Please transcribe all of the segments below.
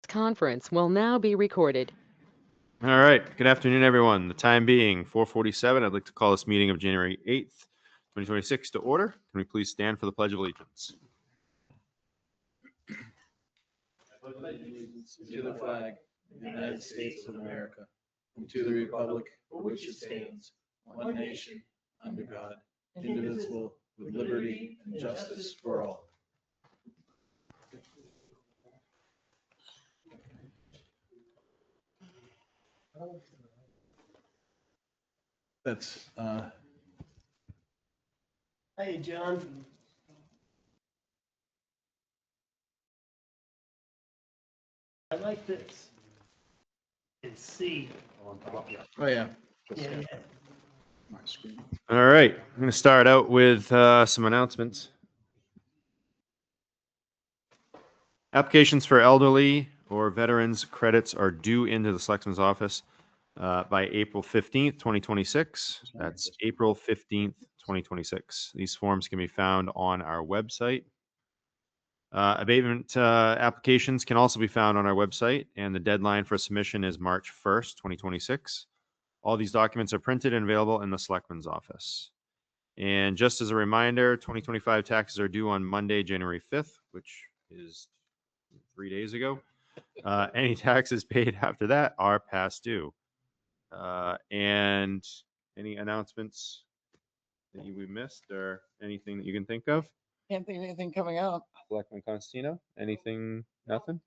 Conference will now be recorded. All right. Good afternoon, everyone. The time being 4:47. I'd like to call this meeting of January 8th, 2026 to order. Can we please stand for the Pledge of Allegiance? I pledge allegiance to the flag of the United States of America and to the republic for which it stands, one nation, under God, indivisible, with liberty and justice for all. That's Hey, John. I like this. And see. oh yeah. Yeah. My screen. All right. I'm going to start out with some announcements. Applications for elderly or veterans credits are due into the Selectmen's office by April 15th, 2026. That's April 15th, 2026. These forms can be found on our website. Abatement applications can also be found on our website, and the deadline for submission is March 1st, 2026. All these documents are printed and available in the Selectmen's office. And just as a reminder, 2025 taxes are due on Monday, January 5th, which is 3 days ago. Any taxes paid after that are past due. And any announcements that we missed or anything that you can think of? Can't think of anything coming up. Selectman Constantino, anything? Nothing?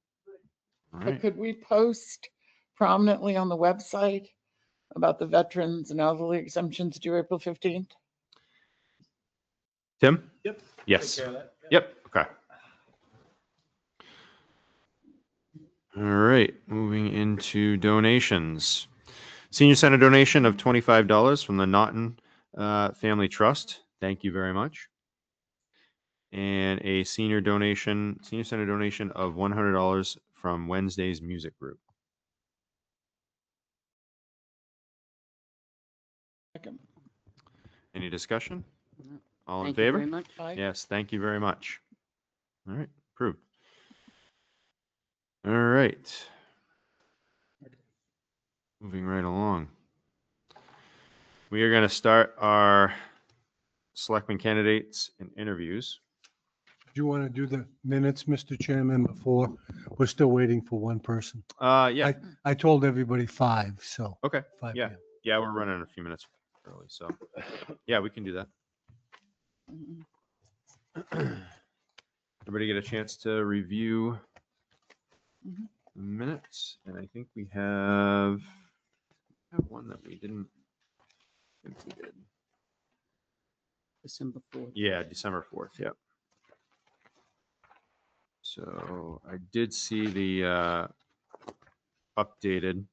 All But right. could we post prominently on the website about the veterans and elderly exemptions due April 15th? Tim? Yep. Yes. Take care of that. Yep. Okay. All right. Moving into donations. Senior Center donation of $25 from the Naughton Family Trust. Thank you very much. And a senior center donation of $100 from Wednesday's Music Group. Second. Any discussion? No. All in Thank you favor? very much. Aye. Yes, thank you very much. All right, approved. All right. Moving right along. We are going to start our selectmen candidates and interviews. Do you want to do the minutes, Mr. Chairman, before? We're still waiting for one person. Yeah. I told everybody 5, so. Okay. 5 Yeah. p.m. Yeah, we're running a few minutes early, so yeah, we can do that. Everybody get a chance to review Mhm. the minutes, and I think we have one that we didn't. I think we did. December 4th. Yeah, December 4th. Yep. So I did see the updated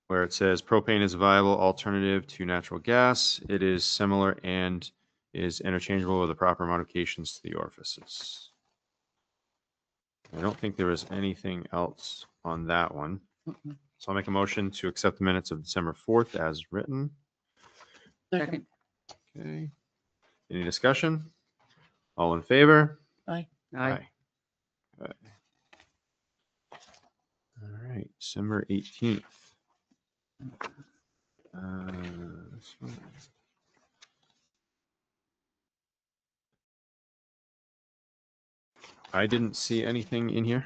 where it says propane is a viable alternative to natural gas. It is similar and is interchangeable with the proper modifications to the orifices. I don't think there was anything else on that one. Mm-mm. So I'll make a motion to accept the minutes of December 4th as written. Second. Okay. Any discussion? All in favor? Aye. Aye. Okay. All right, December 18th. This one. I didn't see anything in here.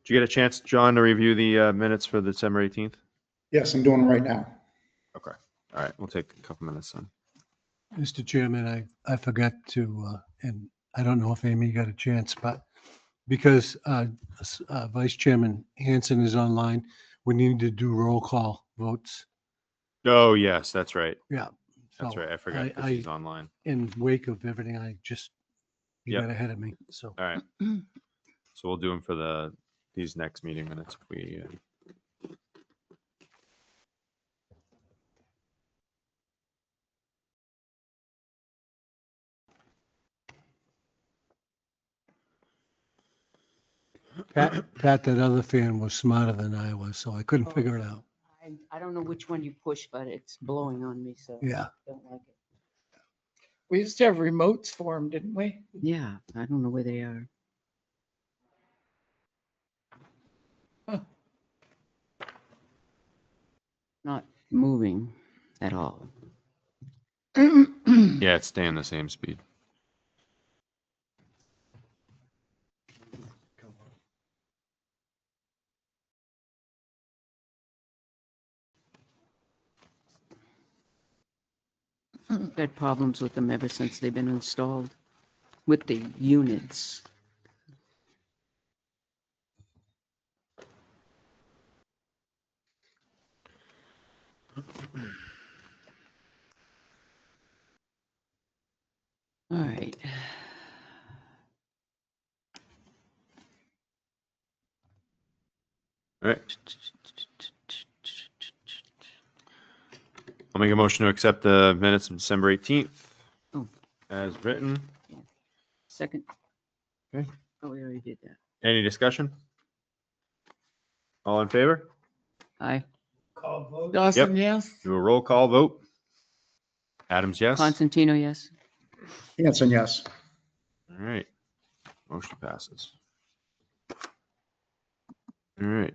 Did you get a chance, John, to review the minutes for the December 18th? Yes, I'm doing it right now. Okay. All right, we'll take a couple minutes then. Mr. Chairman, I forgot to, and I don't know if Amy got a chance, but because Vice Chairman Hanson is online, we need to do roll call votes. Oh, yes, that's right. Yeah. That's So right. I forgot because I- he's online. In wake of everything, you Yep. got ahead of me, so. All right. So we'll do them for these next meeting minutes. If we Pat, that other fan was smarter than I was, so I couldn't Oh. figure it out. I don't know which one you push, but it's blowing on me, so. Yeah. Don't like it. We used to have remotes for them, didn't we? Yeah, I don't know where they are. Huh. Not moving at all. Yeah, it's staying the same speed. I've had problems with them ever since they've been installed with the units. All right. All right. I'll make a motion to accept the minutes of December 18th Oh. as written. Second. Okay. Oh, we already did that. Any discussion? All in favor? Aye. Call vote. Dawson, yes? Do a roll call vote. Adams, yes. Constantino, yes. Hanson, yes. All right. Motion passes. All right.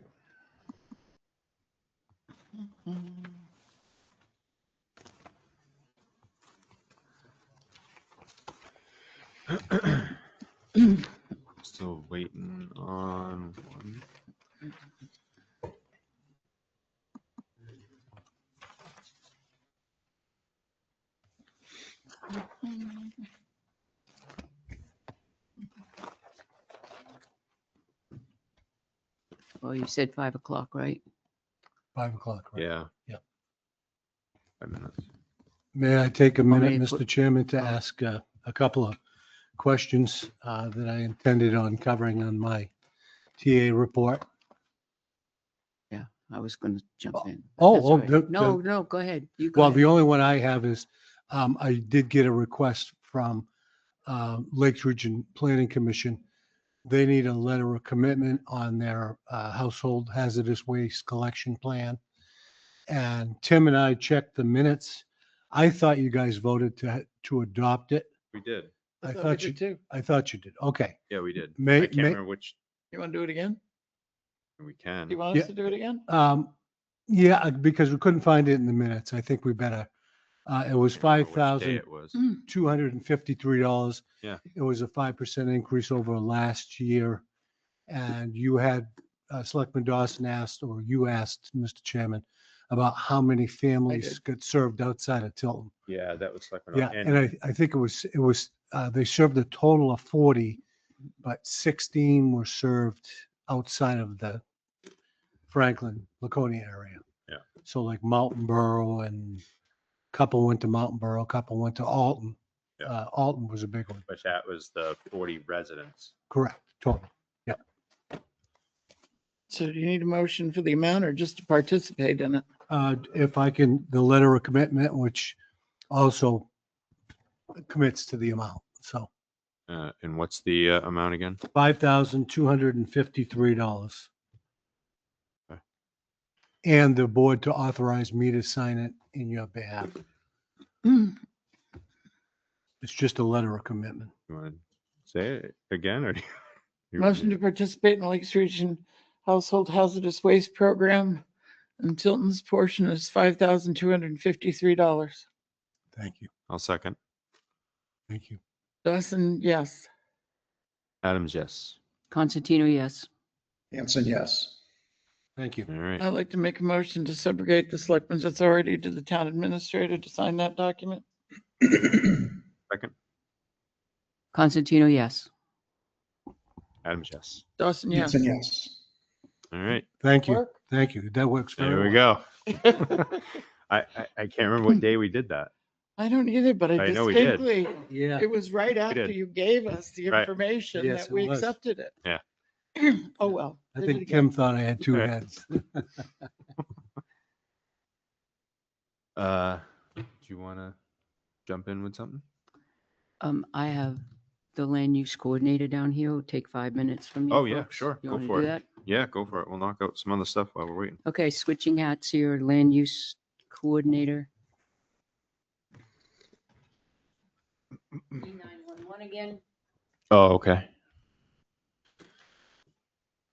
Still waiting on one. Oh, you said 5 o'clock, right? 5 o'clock, right? Yeah. Yep. 5 minutes. May I take a minute, may I Mr. put- Chairman, to oh. ask a couple of questions that I intended on covering on my TA report? Yeah, I was going to jump in. oh, That's all right. the- No, no, go ahead. You go Well, ahead. the only one I have is, I did get a request from Lakes Region Planning Commission. They need a letter of commitment on their household hazardous waste collection plan. And Tim and I checked the minutes. I thought you guys voted to adopt it. We did. I I thought we thought you, did too. I thought you did. Okay. Yeah, we did. May- I can't may- remember which You want to do it again? we can. Do you want Yeah. us to do it again? Yeah, because we couldn't find it in the minutes. I think we better, it was Can't remember which day it was. $5,253. Yeah. It was a 5% increase over last year. And you had, Selectman Dawson asked, or you asked, Mr. Chairman, about how many families got served outside of Tilton. Yeah, that was like. Yeah, and I think it was, they served a total of 40, but 16 were served outside of the Franklin, Laconia area. Yeah. So like Mountain Borough, and a couple went to Mountain Borough, a couple went to Alton. Yeah. Alton was a big one. But that was the 40 residents. Correct, total. So do you need a motion for the amount or just to participate in it? If I can, the letter of commitment, which also commits to the amount. So And what's the amount again? $5,253. Okay. And the board to authorize me to sign it in your behalf. It's just a letter of commitment. You want to say it again or? Motion to participate in the Lakes Region Household Hazardous Waste Program. And Tilton's portion is $5,253. Thank you. I'll second. Thank you. Dawson, yes. Adams, yes. Constantino, yes. Hanson, yes. Thank you. All right. I'd like to make a motion to subrogate the selectman's authority to the town administrator to sign that document. Second. Constantino, yes. Adams, yes. Dawson, yes. Hanson, yes. All right. Thank you. Work? Thank you. That works There very we well. go. I can't remember what day we did that. I don't either, but I I know we did. distinctly, Yeah. it was right after did. you gave us the Right. information Yes, that we it was. accepted it. Yeah. Oh, well. I did it think again. Kim thought I had two Okay. heads. Do you want to jump in with something? I have the land use coordinator down here? It'll take 5 minutes from you. Oh, yeah, folks. sure. You Go want to for do it. that? Yeah, go for it. We'll knock out some other stuff while we're waiting. Okay, switching hats here, land use coordinator. E911 again. Oh, okay.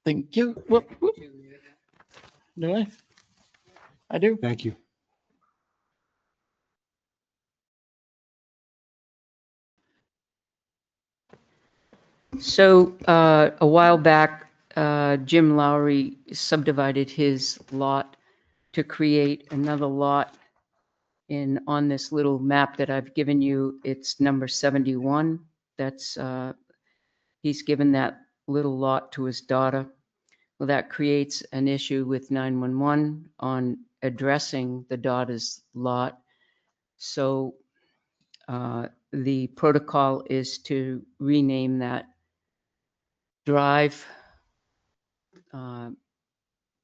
Thank you. Whoop, whoop. Do I? I do. Thank you. So a while back, Jim Lowry subdivided his lot to create another lot. On this little map that I've given you, it's number 71. That's, he's given that little lot to his daughter. Well, that creates an issue with 911 on addressing the daughter's lot. So the protocol is to rename that drive.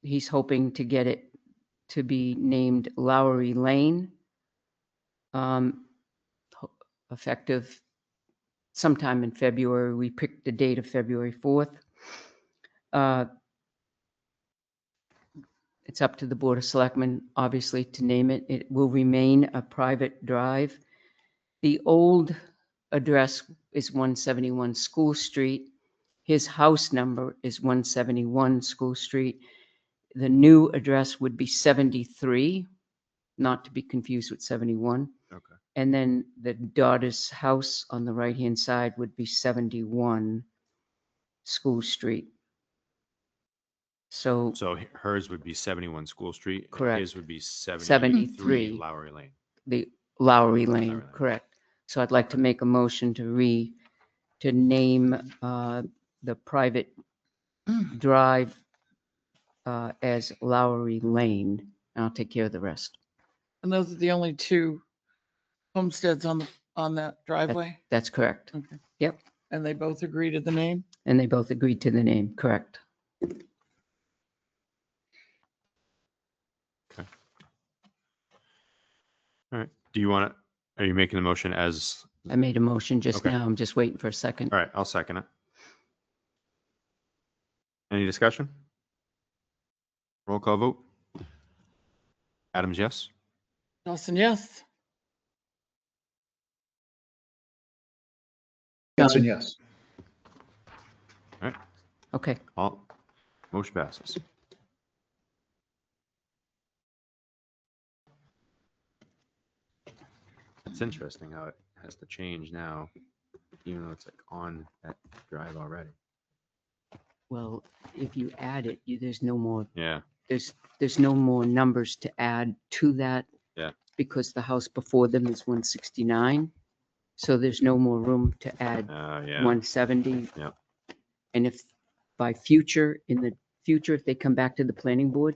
He's hoping to get it to be named Lowry Lane, effective sometime in February. We picked the date of February 4th. It's up to the Board of Selectmen, obviously, to name it. It will remain a private drive. The old address is 171 School Street. His house number is 171 School Street. The new address would be 73, not to be confused with 71. Okay. And then the daughter's house on the right-hand side would be 71 School Street. So So hers would be 71 School Street. and Correct. His would be 73 73. Lowry Lane. the Lowry Lane, Lane. correct. So I'd like to make a motion to name the private drive as Lowry Lane. I'll take care of the rest. And those are the only two homesteads on that driveway? That's correct. Okay. Yep. And they both agree to the name? And they both agreed to the name, correct. All right. Do you want to, are you making the motion as, I made a motion just Okay. now. I'm just waiting for a second. all right, I'll second it. Any discussion? Roll call vote. Adams, yes? Dawson, yes? Hanson, yes. Okay. All, motion passes. It's interesting how it has to change now, even though it's like on that drive already. Well, if you add it, there's no more, Yeah, there's no more numbers to add to that. Yeah. Because the house before them is 169. So there's no more room to add yeah. 170. Yep. And if in the future, if they come back to the planning board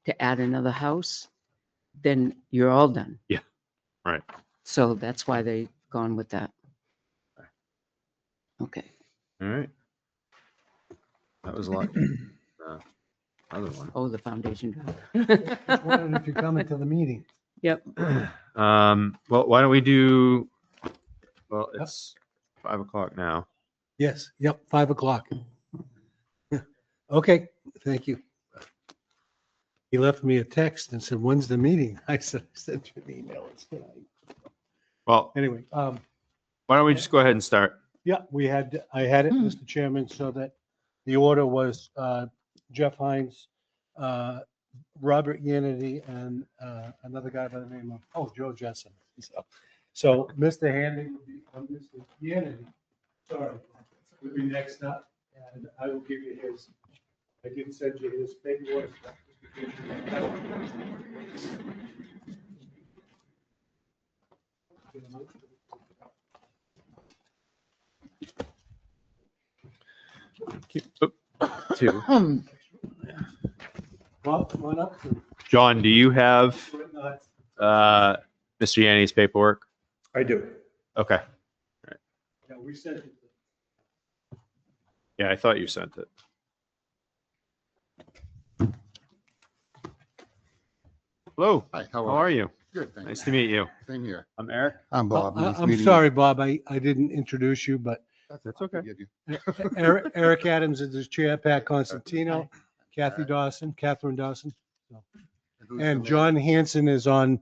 to add another house, then you're all done. Yeah, right. So that's why they've gone with that. Okay. All right. That was a lot. Other one. Oh, the foundation drive. Just wondering if you're coming to the meeting. Yep. Well, why don't we do, well, it's 5 o'clock now. Yes, yep, 5 o'clock. Okay, thank you. He left me a text and said, when's the meeting? I said, I sent you an email. It's tonight. Well, Anyway, why don't we just go ahead and start? yeah, I had it, Mr. Chairman, so that the order was Jeff Hines, Robert Yanity, and another guy by the name of, Joe Jessen. So Mr. Mr. Yanity, sorry, would be next up, and I will give you his, I did send you his paperwork. Two. Well, come on up. John, do you have Mr. Yanni's paperwork? I do. Okay. Yeah, we sent it. Yeah, I thought you sent it. Hello, Hi, how are you? Good, thanks. Nice to meet you. Same here. I'm Eric. I'm Bob. Nice I'm meeting you. sorry, Bob, I didn't introduce you, but That's I okay. forgive you. Eric Adams is the chair, Pat Constantino, Kathy Dawson, Catherine Dawson. who's the And mayor? John Hanson is on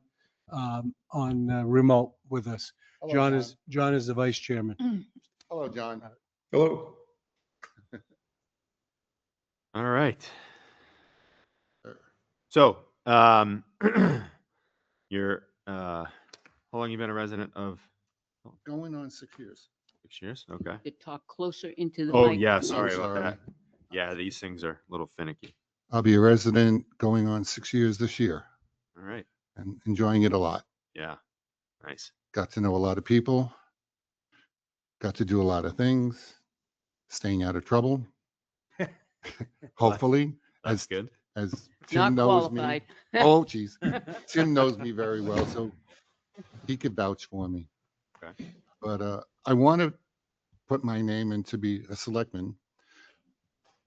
remote with us. Hello, John is the vice chairman. Hello, John. Hello. All right. So, you're, how long you been a resident of? Going on 6 years. 6 years? Okay. To talk closer into the Oh, mic. yeah, I'm sorry about sorry. that. Yeah, these things are a little finicky. I'll be a resident going on 6 years this year All right. and enjoying it a lot. Yeah. Nice. Got to know a lot of people. Got to do a lot of things. Staying out of trouble. Hopefully, That's as good. as Not Jim knows me. qualified. Oh, geez. Jim knows me very well, so he could vouch for me. Okay. But I want to put my name in to be a selectman.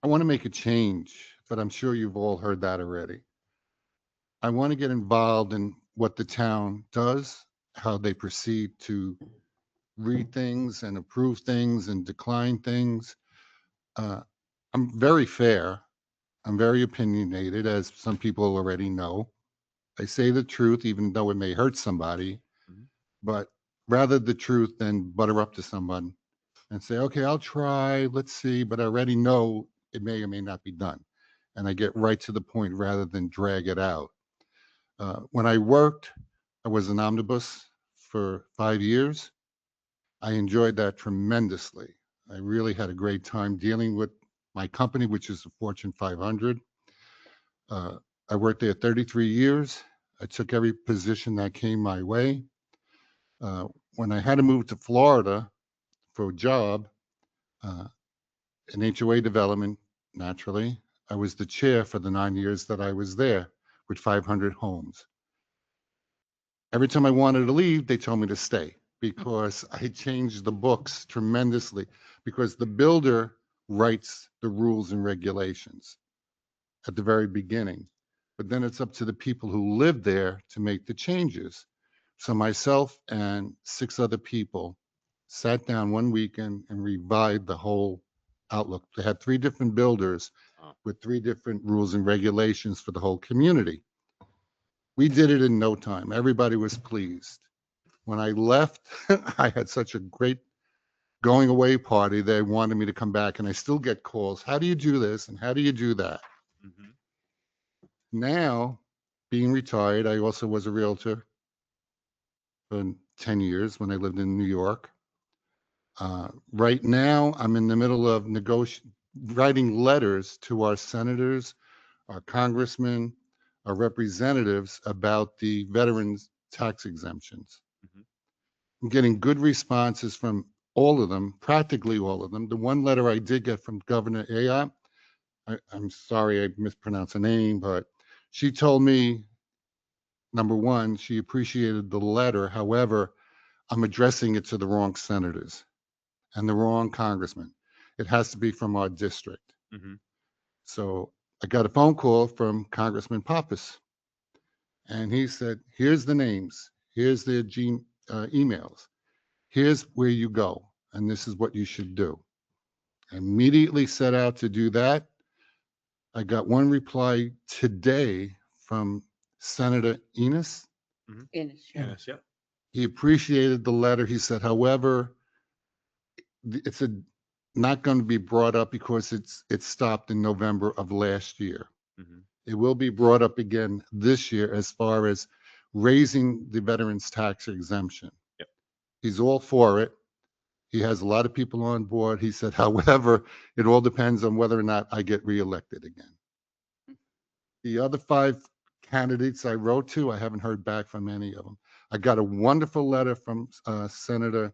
I want to make a change, but I'm sure you've all heard that already. I want to get involved in what the town does, how they proceed to read things and approve things and decline things. I'm very fair. I'm very opinionated, as some people already know. I say the truth, even though it may hurt somebody, Mhm. but rather the truth than butter up to someone and say, okay, I'll try, let's see, but I already know it may or may not be done. And I get right to the point rather than drag it out. When I worked, I was an omnibus for 5 years. I enjoyed that tremendously. I really had a great time dealing with my company, which is the Fortune 500. I worked there 33 years. I took every position that came my way. When I had to move to Florida for a job, in HOA development, naturally, I was the chair for the 9 years that I was there with 500 homes. Every time I wanted to leave, they told me to stay because I changed the books tremendously, because the builder writes the rules and regulations at the very beginning. But then it's up to the people who live there to make the changes. So myself and 6 other people sat down one weekend and revised the whole outlook. They had 3 different builders Wow. with 3 different rules and regulations for the whole community. We did it in no time. Everybody was pleased. When I left, I had such a great going away party. They wanted me to come back, and I still get calls. How do you do this? And how do you do that? Mhm. Now, being retired, I also was a realtor for 10 years when I lived in New York. Right now, I'm in the middle of writing letters to our senators, our congressmen, our representatives about the veterans tax exemptions. Mhm. I'm getting good responses from all of them, practically all of them. The one letter I did get from Governor Ayotte, I'm sorry I mispronounced her name, but she told me, number one, she appreciated the letter. However, I'm addressing it to the wrong senators and the wrong congressman. It has to be from our district. Mhm. So I got a phone call from Congressman Pappas, and he said, here's the names, here's their emails, here's where you go, and this is what you should do. I immediately set out to do that. I got one reply today from Senator Enos. Innes, yeah. Yes, yep. He appreciated the letter. He said, however, it's not going to be brought up because it stopped in November of last year. Mhm. It will be brought up again this year as far as raising the veterans tax exemption. Yep. He's all for it. He has a lot of people on board. He said, however, it all depends on whether or not I get reelected again. The other 5 candidates I wrote to, I haven't heard back from any of them. I got a wonderful letter from Senator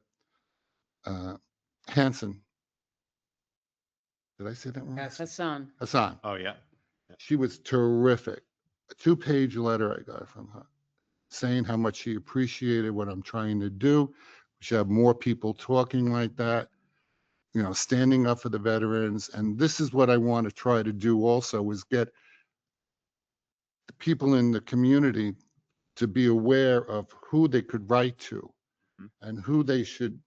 Hanson. Did I say that wrong? Hassan. Hassan. Oh, yeah. She was terrific. A 2-page letter I got from her saying how much she appreciated what I'm trying to do. We should have more people talking like that, standing up for the veterans. And this is what I want to try to do also, is get the people in the community to be aware of who they could write to Mhm. and who they should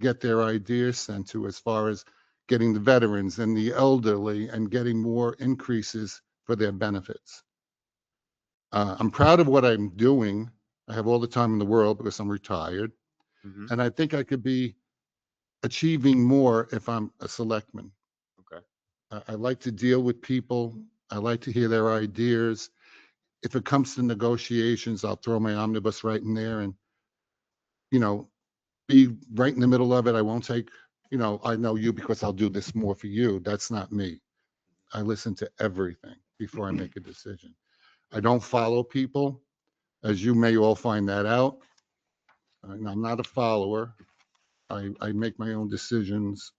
get their ideas sent to as far as getting the veterans and the elderly and getting more increases for their benefits. I'm proud of what I'm doing. I have all the time in the world because I'm retired. Mhm. And I think I could be achieving more if I'm a selectman. Okay. I like to deal with people. I like to hear their ideas. If it comes to negotiations, I'll throw my omnibus right in there and, you know, be right in the middle of it. I won't take, I know you because I'll do this more for you. That's not me. I listen to everything before I make a decision. I don't follow people, as you may all find that out. And I'm not a follower. I make my own decisions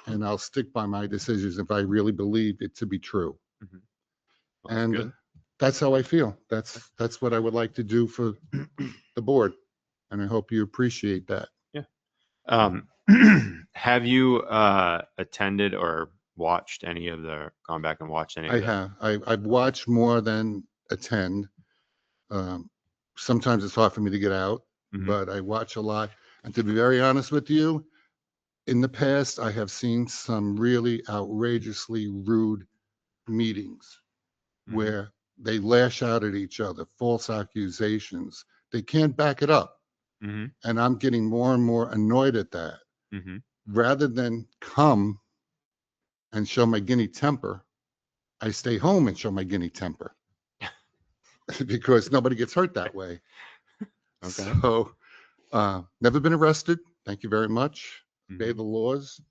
and I'll stick by my decisions if I really believe it to be true. Well, that's And good. that's how I feel. That's what I would like to do for the board. And I hope you appreciate that. Have you attended or watched any of the, gone back and watched any of I the? have. I've watched more than attend. Sometimes it's hard for me to get out, Mhm. but I watch a lot. And to be very honest with you, in the past, I have seen some really outrageously rude meetings Mhm. where they lash out at each other, false accusations. They can't back it up. Mhm. And I'm getting more and more annoyed at that. Mhm. Rather than come and show my guinea temper, I stay home and show my guinea temper because nobody gets hurt that way. Okay. So, never been arrested. Thank you very much. Obey Mhm. the laws.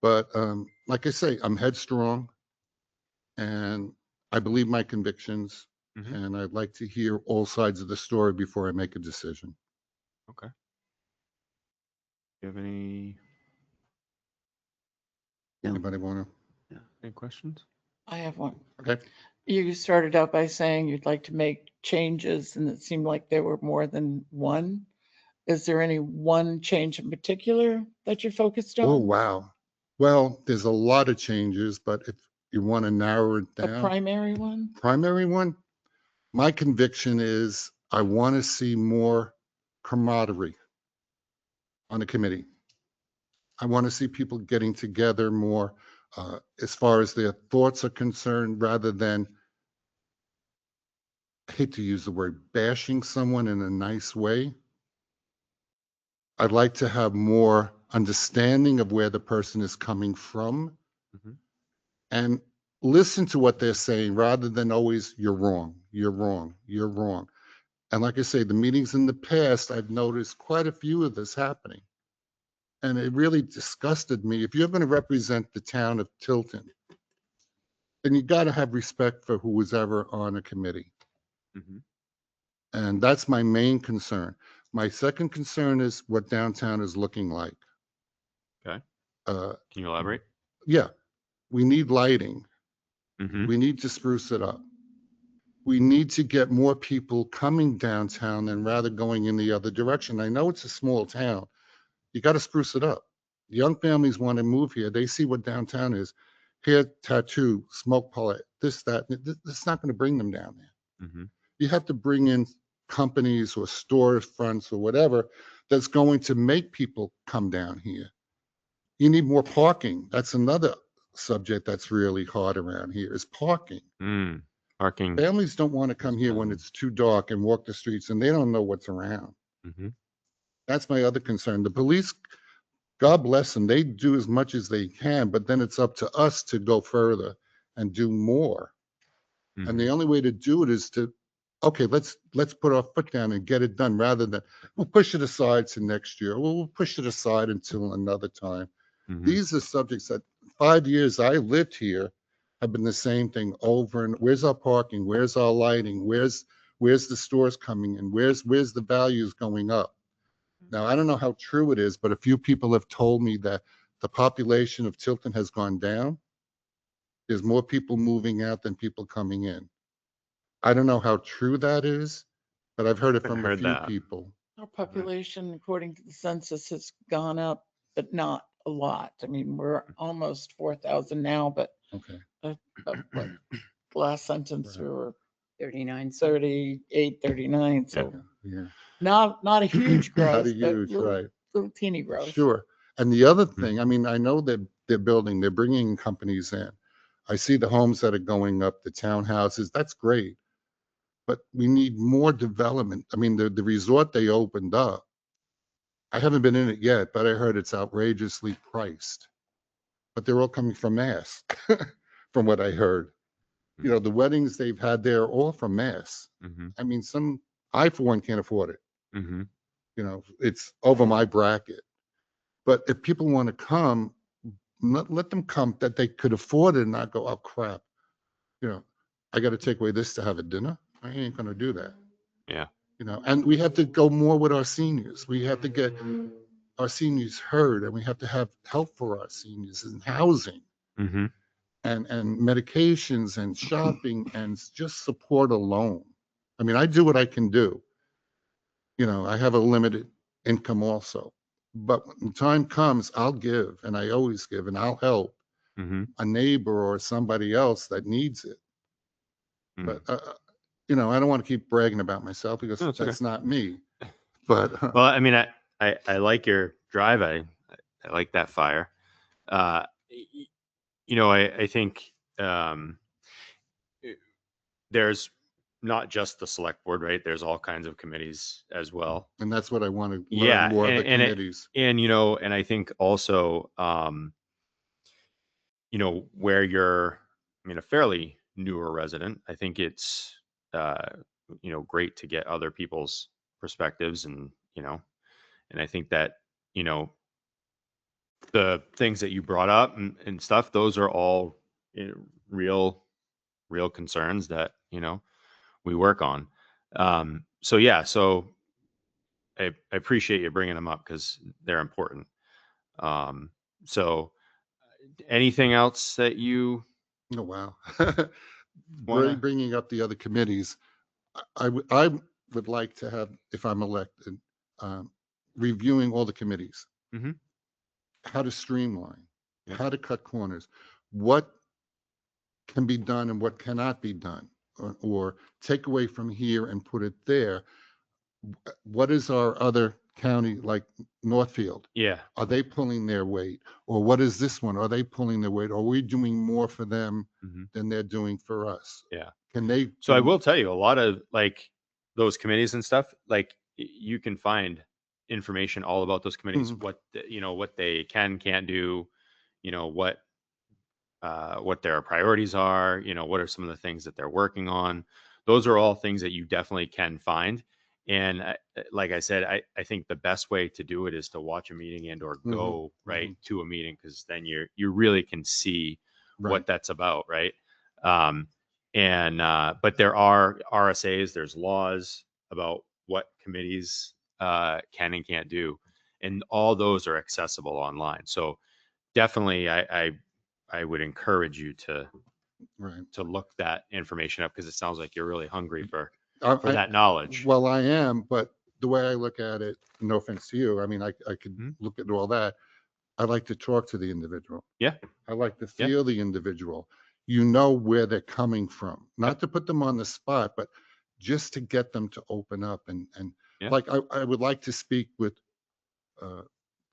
But like I say, I'm headstrong and I believe my convictions. Mhm. And I'd like to hear all sides of the story before I make a decision. Okay. Do you have any No. Anybody want questions? I have one. to? Okay. You started out by saying you'd like to make changes and it seemed like there were more than one. Is there any one change in particular that you're focused Oh, on? wow. Well, there's a lot of changes, but if you want to narrow it A down, primary one? primary one, my conviction is I want to see more camaraderie on the committee. I want to see people getting together more as far as their thoughts are concerned, rather than, I hate to use the word, bashing someone in a nice way. I'd like to have more understanding of where the person is coming from Mhm. and listen to what they're saying rather than always, you're wrong, you're wrong, you're wrong. And like I say, the meetings in the past, I've noticed quite a few of this happening. And it really disgusted me. If you're going to represent the town of Tilton, then you got to have respect for who was ever on a committee. Mhm. And that's my main concern. My second concern is what downtown is looking like. Okay. Uh, Can you elaborate? yeah, we need lighting. Mhm. We need to spruce it up. We need to get more people coming downtown than rather going in the other direction. I know it's a small town. You got to spruce it up. Young families want to move here. They see what downtown is. Hair tattoo, smoke palette, this, that. It's not going to bring them down there. Mhm. You have to bring in companies or storefronts or whatever that's going to make people come down here. You need more parking. That's another subject that's really hard around here is parking. Parking. Families don't want to come here when it's too dark and walk the streets and they don't know what's around. Mhm. That's my other concern. The police, God bless them, they do as much as they can, but then it's up to us to go further and do more. And the Mhm. only way to do it is to, okay, let's put our foot down and get it done rather than we'll push it aside to next year. We'll push it aside until another time. Mhm. These are subjects that 5 years I lived here have been the same thing over and where's our parking? Where's our lighting? Where's the stores coming in? Where's the values going up? Now, I don't know how true it is, but a few people have told me that the population of Tilton has gone down. There's more people moving out than people coming in. I don't know how true that is, but I've heard it Haven't from a heard few that. people. Our population, according to the census, has gone up, but not a lot. I mean, we're almost 4,000 now, but Okay. what, last sentence, we Right. were 39. 38, 39, so Yeah. not a huge Not a growth, but huge, right. little teeny grows. Sure. And the other Hmm. thing, I mean, I know that they're bringing companies in. I see the homes that are going up, the townhouses, that's great. But we need more development. I mean, the resort they opened up, I haven't been in it yet, but I heard it's outrageously priced. But they're all coming from Mass, from what I heard. You know, the weddings they've had there are all from Mass. Hmm. I mean, I for one can't afford it. Hmm. You know, it's over my bracket. But if people want to come, let them come that they could afford it and not go, oh crap, you know, I got to take away this to have a dinner. I ain't going to do that. Yeah. You know, and we have to go more with our seniors. We have to get our seniors heard, and we have to have help for our seniors in housing Hmm. and medications and shopping and just support alone. I mean, I do what I can do. You know, I have a limited income also. But when the time comes, I'll give, and I always give, and I'll help Hmm. a neighbor or somebody else that needs it. Mm. But you know, I don't want to keep bragging about myself because No, it's okay. that's not me. But Well, I mean, I like your drive. I like that fire. You know, I think there's not just the select board, right? There's all kinds of committees as well. and that's what I want to Yeah, learn more of the and committees. you know, and I think also, you know, where you're, I mean, a fairly newer resident, I think it's, you know, great to get other people's perspectives, and you know, and I think that, you know, the things that you brought up and stuff, those are all real concerns that, you know, we work on. So yeah, so I appreciate you bringing them up because they're important. Um, so anything else that you Oh, wow. want to? Bringing up the other committees, I would like to have, if I'm elected, um, reviewing all the committees, Hmm. how to streamline, Yep. how to cut corners, what can be done and what cannot be done, or take away from here and put it there. What is our other county like Northfield? Yeah. Are they pulling their weight? Or what is this one? Are they pulling their weight? Are we doing more for them Hmm. than they're doing for us? Yeah. Can they So I do? will tell you, a lot of like those committees and stuff, like you can find information all about those committees, Mhm. you know, what they can't do, you know, what their priorities are, you know, what are some of the things that they're working on. Those are all things that you definitely can find. And like I said, I think the best way to do it is to watch a meeting and or Mhm. go right Mhm. to a meeting, because then you really can see Right. what that's about, right? Um, and but there are RSAs, there's laws about what committees can and can't do, and all those are accessible online. So definitely, I would encourage you Right. to look that information up, because it sounds like you're really hungry for I, that knowledge. well, I am, but the way I look at it, no offense to you, I mean, I could Mhm. look at all that. I like to talk to the individual. Yeah. I like to Yeah. feel the individual. You know where they're coming from, not to put them on the spot, but just to get them to open up and Yeah. like I would like to speak with uh,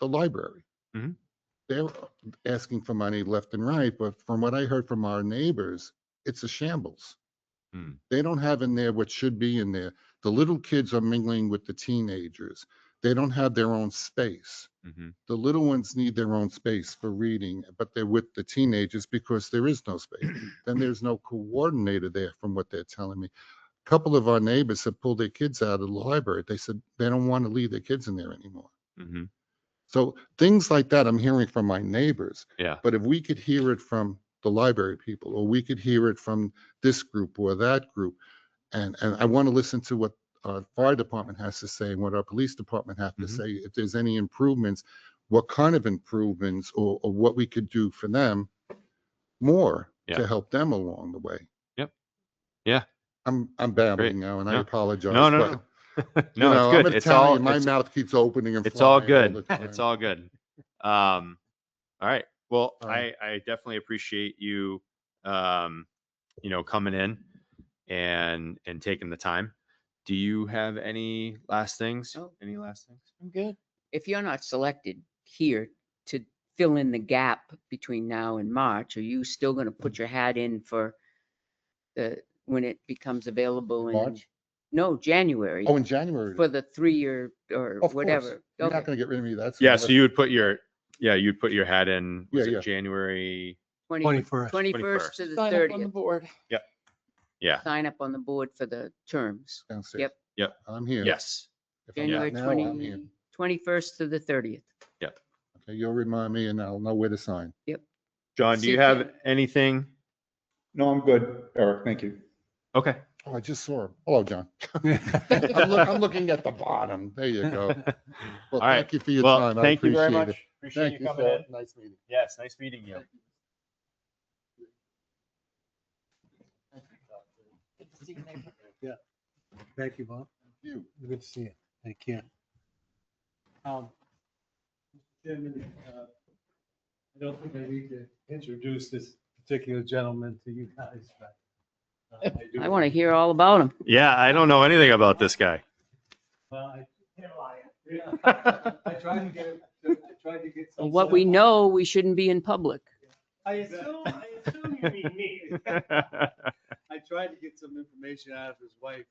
the library. Mhm. They're asking for money left and right, but from what I heard from our neighbors, it's a shambles. Mm. They don't have in there what should be in there. The little kids are mingling with the teenagers. They don't have their own space. Hmm. The little ones need their own space for reading, but they're with the teenagers because there is no space. Then there's no coordinator there, from what they're telling me. A couple of our neighbors have pulled their kids out of the library. They said they don't want to leave their kids in there anymore. Hmm. So things like that I'm hearing from my neighbors. Yeah. But if we could hear it from the library people, or we could hear it from this group or that group, and I want to listen to what our fire department has to say and what our police department have to Mhm. say. If there's any improvements, what kind of improvements, or what we could do for them more Yeah. to help them along the way. Yep. Yeah. I'm Great. babbling now, and I No. apologize. No. But No. you No. It's know, I'm good. Italian. My mouth keeps opening and it's all flying all the good. It's time. all good. All right. Well, All right. I definitely appreciate you, um, you know, coming in and taking the time. Do you have any last things? No. Any last things? I'm good. if you're not selected here to fill in the gap between now and March, are you still going to put your hat in for when it becomes available in? March? No, January, Oh, in January. for the 3-year or Of course. whatever. You're not Okay. going to get rid of me. That's. Yeah, so you would put your, you'd put your hat in, was Yeah, it January? 21st. 21st to the Sign up on the 30th. board. Yeah, Sign up on the board for the terms. Downstairs. Yep. I'm here. yes. If I'm January not now, I'm here. 21st to the 30th. Okay, you'll remind me and I'll know where to sign. John, do you See, have yeah. anything? No, I'm good, Eric, thank you. Okay. Oh, I just saw him. Hello, John. I'm looking at the bottom. There you go. Well, All right. thank you for your Well, time. I thank you very appreciate much. it. Appreciate Thank you you, coming sir. in. Nice meeting. Yes, nice meeting you. Thank you, Bob. You. Good to see you. Thank you. Mr. Chairman, I don't think I need to introduce this particular gentleman to you guys, but. do. I want to hear all about them. Yeah, I don't know anything about this guy. Well, I tried to get, some. What we know, we shouldn't be in public. I assume you mean me. I tried to get some information out of his wife,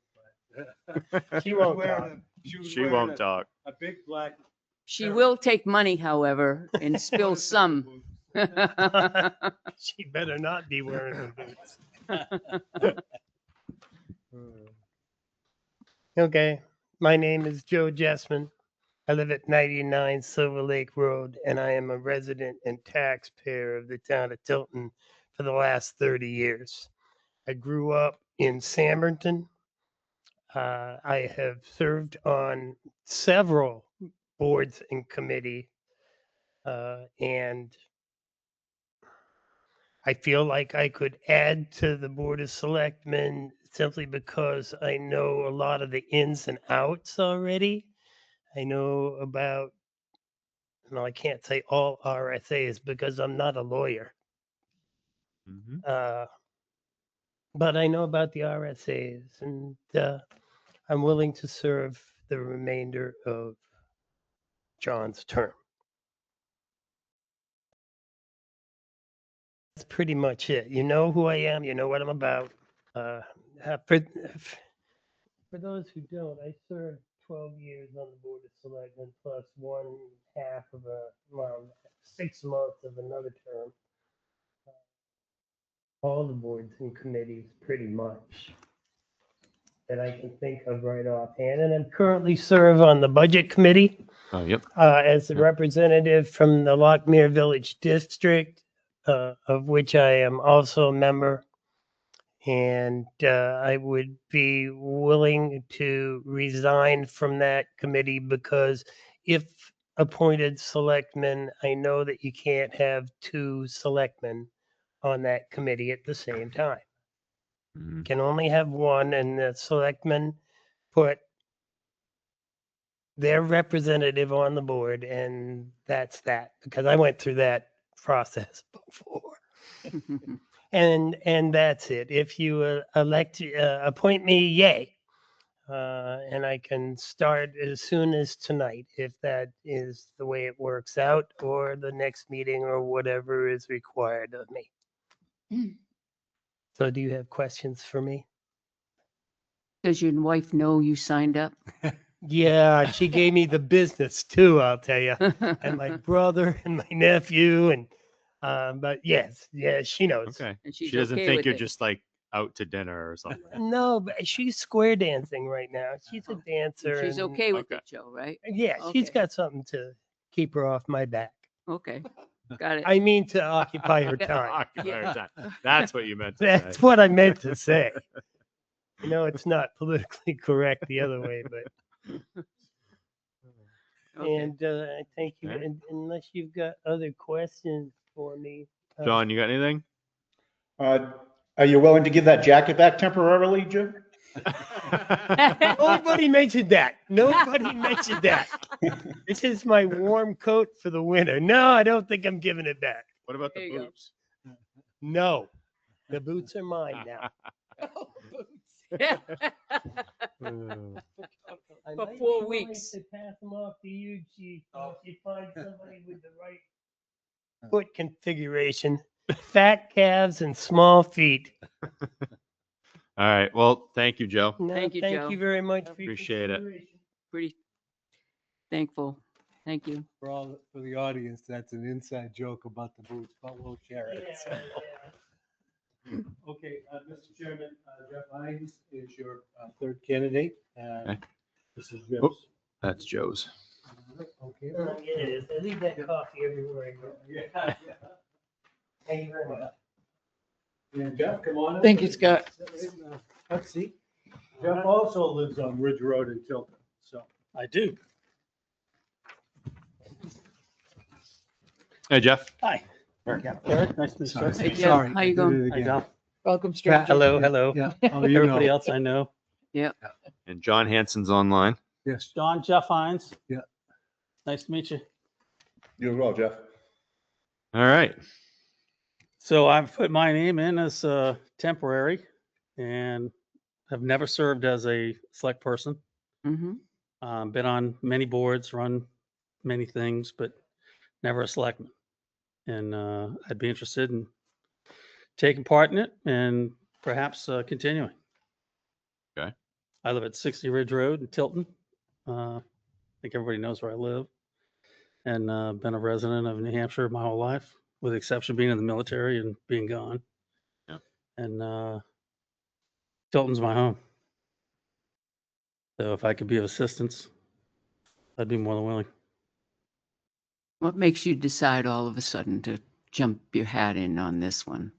but. She won't wearing talk. She won't talk. A big black. She will take money, however, and spill some. She better not be wearing the boots. Okay, my name is Joe Jessman. I live at 99 Silver Lake Road, and I am a resident and taxpayer of the town of Tilton for the last 30 years. I grew up in Samberton. I have served on several boards and committee, and I feel like I could add to the Board of Selectmen simply because I know a lot of the ins and outs already. I know about, no, I can't say all RSAs because I'm not a lawyer. Mhm. But I know about the RSAs, and I'm willing to serve the remainder of John's term. That's pretty much it. You know who I am. You know what I'm about. For those who don't, I served 12 years on the Board of Selectmen plus 1/2 of 6 months of another term. All the boards and committees pretty much that I can think of right offhand. And I'm currently serve on the Budget Committee Oh, yep. as a representative from the Lockmere Village District, of which I am also a member. And I would be willing to resign from that committee because if appointed selectmen, I know that you can't have 2 selectmen on that committee at the same time. Mhm. Can only have one, and the selectmen put their representative on the board, and that's that, because I went through that process before. And that's it. If you appoint me, yay. And I can start as soon as tonight, if that is the way it works out, or the next meeting, or whatever is required of me. So do you have questions for me? Does your wife know you signed up? Yeah, she gave me the business too, I'll tell you. And my brother and my nephew, and but yes, she knows. Okay. And she's She doesn't okay think with you're it. just like out to dinner or something. No, but she's square dancing right now. She's a dancer. She's and- okay with Okay. it, Joe, right? Yeah, she's Okay. got something to keep her off my back. Okay, got it. I mean to occupy her time. Occupy her time. That's what you meant to That's say. what I meant to say. I know it's not politically correct the other way, but Okay. and I thank you. Okay. And unless you've got other questions for me, John, you got anything? Are you willing to give that jacket back temporarily, Jim? Nobody mentioned that. Nobody mentioned that. This is my warm coat for the winter. No, I don't think I'm giving it back. What about There the you go. boots? No, the boots are mine now. For I might be 4 willing weeks. To pass them off to you, Chief. foot configuration, fat calves and small feet. All right. Well, thank you, Joe. No, Thank you, thank Joe. you very much for your Appreciate it. consideration. Pretty thankful. Thank you. For the audience, that's an inside joke about the boots, but we'll share it. Yeah, so. yeah. Okay, Mr. Chairman, Jeff Hines is your third candidate. Okay. This is Jeff's. Oh. That's Joe's. Okay. It is. I leave that coffee everywhere I go. Yeah. Thank you very much. Yeah, Jeff, come on. up. Thank you, Scott. Let's see. Jeff also lives on Ridge Road in Tilton, so. I do. Hey, Jeff. Hi. Eric, nice to meet you. Hey, Jeff, Sorry, how I you did going? it Hi, again. John. Welcome, stranger. Hello, hello. Yeah, oh, you Everybody know. else I know. And John Hansen's online. Yes. John, Jeff Hines. Yeah. Nice to meet you. You as well, Jeff. All right. So I've put my name in as temporary and have never served as a select person. Mm-hmm. Been on many boards, run many things, but never a selectman. And I'd be interested in taking part in it and perhaps continuing. Okay. I live at 60 Ridge Road in Tilton. I think everybody knows where I live. And been a resident of New Hampshire my whole life, with the exception of being in the military and being gone. Yeah. And Tilton's my home. So if I could be of assistance, I'd be more than willing. What makes you decide all of a sudden to jump your hat in on this one?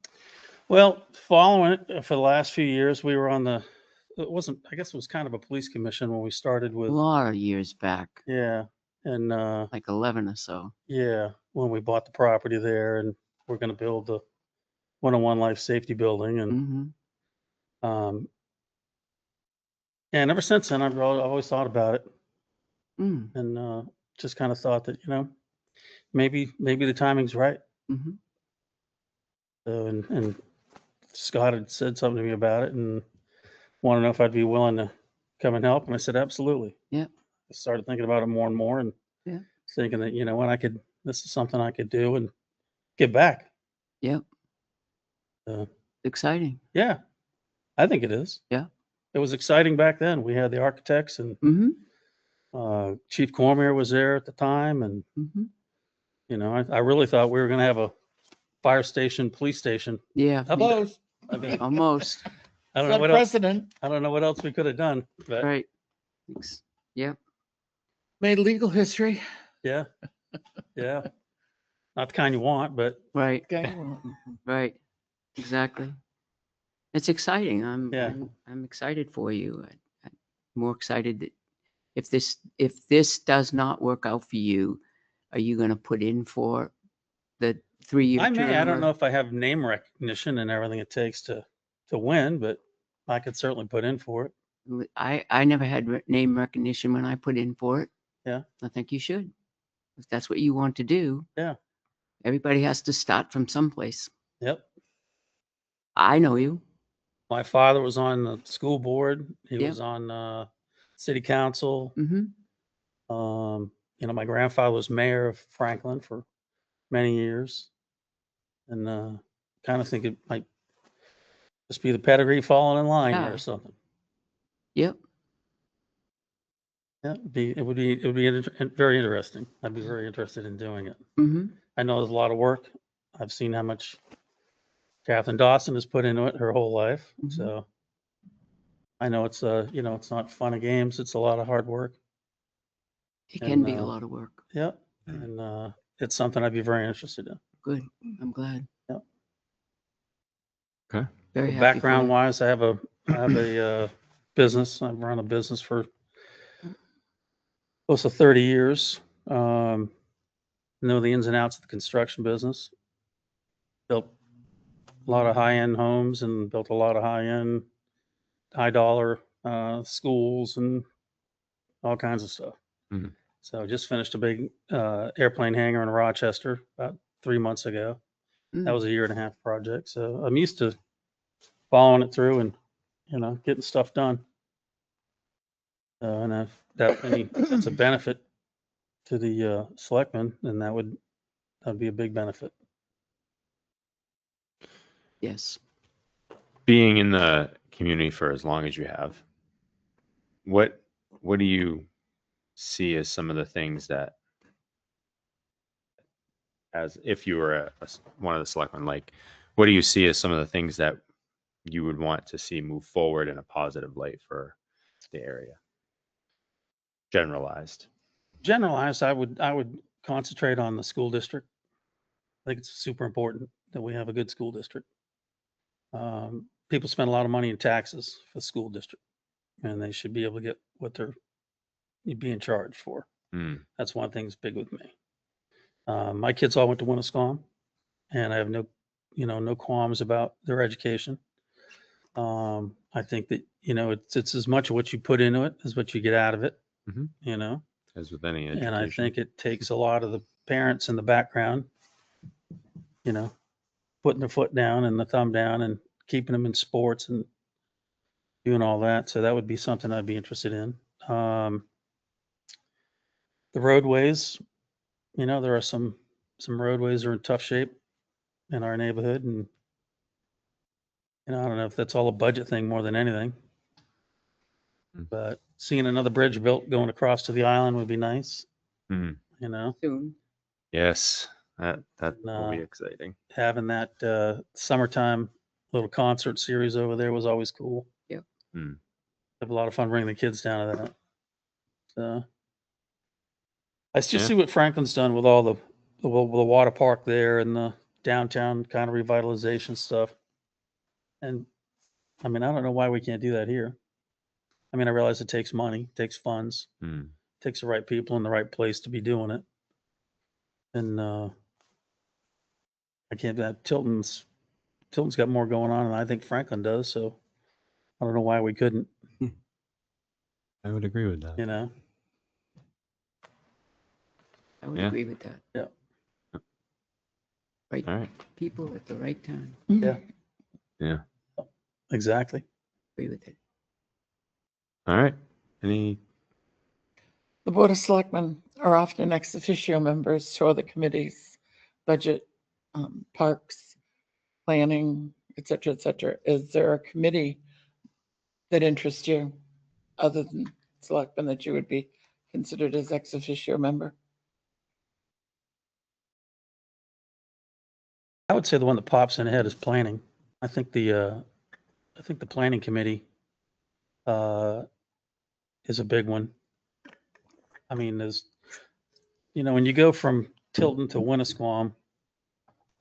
Well, following it for the last few years, we were on the, it wasn't, I guess it was kind of a police commission when we started A with, lot of years back, yeah. And like 11 or so. yeah, when we bought the property there and we're going to build the 101 life safety building. And Mm-hmm. and ever since then, I've always thought about it Mm. and just kind of thought that, maybe the timing's right. Mm-hmm. So, and Scott had said something to me about it and wanted to know if I'd be willing to come and help. And I said, absolutely. Yep. I started thinking about it more and more and Yeah. thinking that, when this is something I could do and give back. Yep. Uh, Exciting. yeah, I think it is. Yeah. It was exciting back then. We had the architects and Mm-hmm. Chief Cormier was there at the time. And, Mm-hmm. I really thought we were going to have a fire station, police station. Yeah. up me- there. Close. I mean, Almost. I don't know Set what else. precedent. I don't know what else we could have done, but Right. Yep. Made legal history. yeah, yeah, not the kind you want, but Right. Okay. Right. Exactly. It's exciting. Yeah. I'm excited for you. I'm more excited that if this does not work out for you, are you going to put in for the 3-year I term? may. I don't or- know if I have name recognition and everything it takes to win, but I could certainly put in for it. I never had name recognition when I put in for it. Yeah. I think you should. If that's what you want to do. Yeah. Everybody has to start from someplace. Yep. I know you. My father was on the school board. He Yep. was on city council. Mm-hmm. My grandfather was mayor of Franklin for many years, and kind of think it might just be the pedigree falling in line here Yeah. or something. Yep. Yeah, it would be very interesting. I'd be very interested in doing it. Mm-hmm. I know there's a lot of work. I've seen how much Catherine Dawson has put into it her whole life. Mhm. So I know it's it's not fun and games. It's a lot of hard work. It can be And, a lot of work. Yeah. And it's something I'd be very interested in. Good. I'm glad. Yep. Okay. Very happy. Background wise, I have a business. I've run a business for close to 30 years. Know the ins and outs of the construction business. Built a lot of high-end homes and built a lot of high-end, high-dollar schools and all kinds of stuff. Mhm. So just finished a big airplane hangar in Rochester about 3 months ago. Mm. That was a 1.5-year project. So I'm used to following it through and, getting stuff done. And if that's a benefit to the selectmen, then that'd be a big benefit. Yes. Being in the community for as long as you have, what do you see as some of the things that, as if you were one of the selectmen, like, what do you see as some of the things that you would want to see move forward in a positive light for the area? Generalized. Generalized, I would concentrate on the school district. I think it's super important that we have a good school district. People spend a lot of money in taxes for the school district, and they should be able to get what they're being charged for. Hmm. That's one thing that's big with me. My kids all went to Winnisquam, and I have no qualms about their education. I think that, it's as much what you put into it as what you get out of it, Mhm. you know? As with any education. And I think it takes a lot of the parents in the background, putting their foot down and the thumb down and keeping them in sports and doing all that. So that would be something I'd be interested in. The roadways, there are some roadways are in tough shape in our neighborhood, and I don't know if that's all a budget thing more than anything. Mm. But seeing another bridge built going across to the island would be nice. Mhm. Soon. Yes, that will be And, exciting. having that summertime little concert series over there was always cool. Yep. Mm. Have a lot of fun bringing the kids down to that. So I just Yeah. see what Franklin's done with all the water park there and the downtown kind of revitalization stuff. And I mean, I don't know why we can't do that here. I mean, I realize it takes money, takes funds, Mm. takes the right people in the right place to be doing it. And I can't. Tilton's got more going on than I think Franklin does. So I don't know why we couldn't. I would agree with that. I would Yeah. agree with that. Yeah. Right All right. people at the right time. Yeah. Yeah. Exactly. Agree with it. All right. Any? The Board of Selectmen are often ex officio members to other committees, budget, parks, planning, et cetera, et cetera. Is there a committee that interests you other than Selectmen that you would be considered as ex officio member? I would say the one that pops in the head is planning. I think the planning committee is a big one. I mean, when you go from Tilton to Winnisquam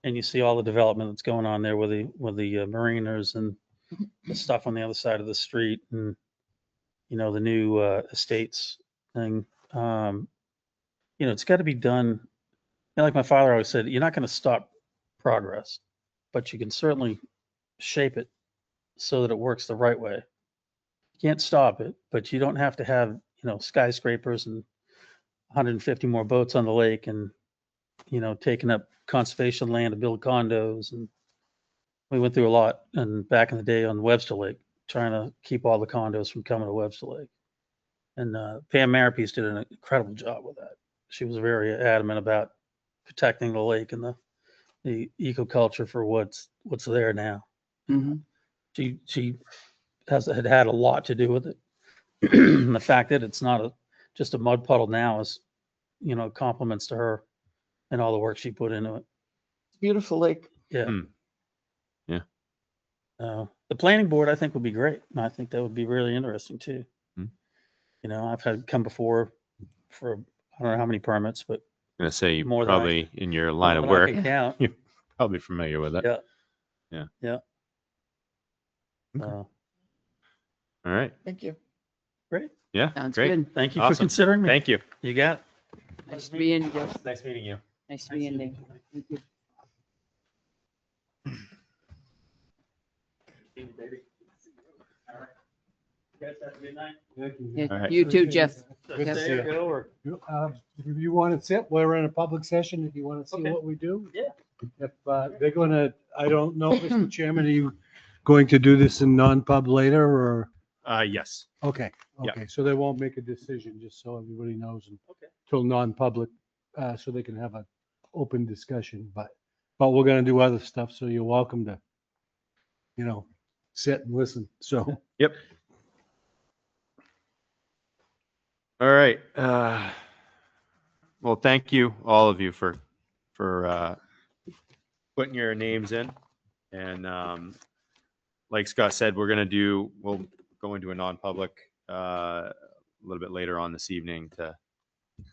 and you see all the development that's going on there with the mariners and the stuff on the other side of the street and, the new estates thing, it's got to be done. Like my father always said, you're not going to stop progress, but you can certainly shape it so that it works the right way. You can't stop it, but you don't have to have, skyscrapers and 150 more boats on the lake and, taking up conservation land to build condos. And we went through a lot and back in the day on Webster Lake, trying to keep all the condos from coming to Webster Lake. And Pam Marapiece did an incredible job with that. She was very adamant about protecting the lake and the ecoculture for what's there now. Mhm. She had a lot to do with it. The fact that it's not just a mud puddle now is, compliments to her and all the work she put into it. Beautiful lake. Yeah. Mm. Yeah. The planning board, I think, would be great. And I think that would be really interesting too. Mm. I've had come before for, I don't know how many permits, but I'm gonna say you More than I- probably in your line of more than I work, can count. you're probably familiar with it. Yeah. Yeah. Yeah. Okay. Uh, All right. Thank you. Great. Yeah. Sounds great. good. Thank you for Awesome. considering me. Thank you. You got it. Nice to be in. Nice meeting you. Nice to be in there. Thank you. Yeah, All right. you too, Jeff. Good Yes. day or go, or- If you want to sit, we're in a public session. If you want to see Okay. what we do. Yeah. If they're gonna, I don't know, Mr. Chairman, are you going to do this in non-pub later or? Yes. Okay, Yeah. okay, so they won't make a decision, just so everybody knows Okay. until non-public, so they can have an open discussion, but we're gonna do other stuff, so you're welcome to sit and listen. So Yep. All right. Well, thank you, all of you, for putting your names in. And like Scott said, we'll go into a non-public a little bit later on this evening to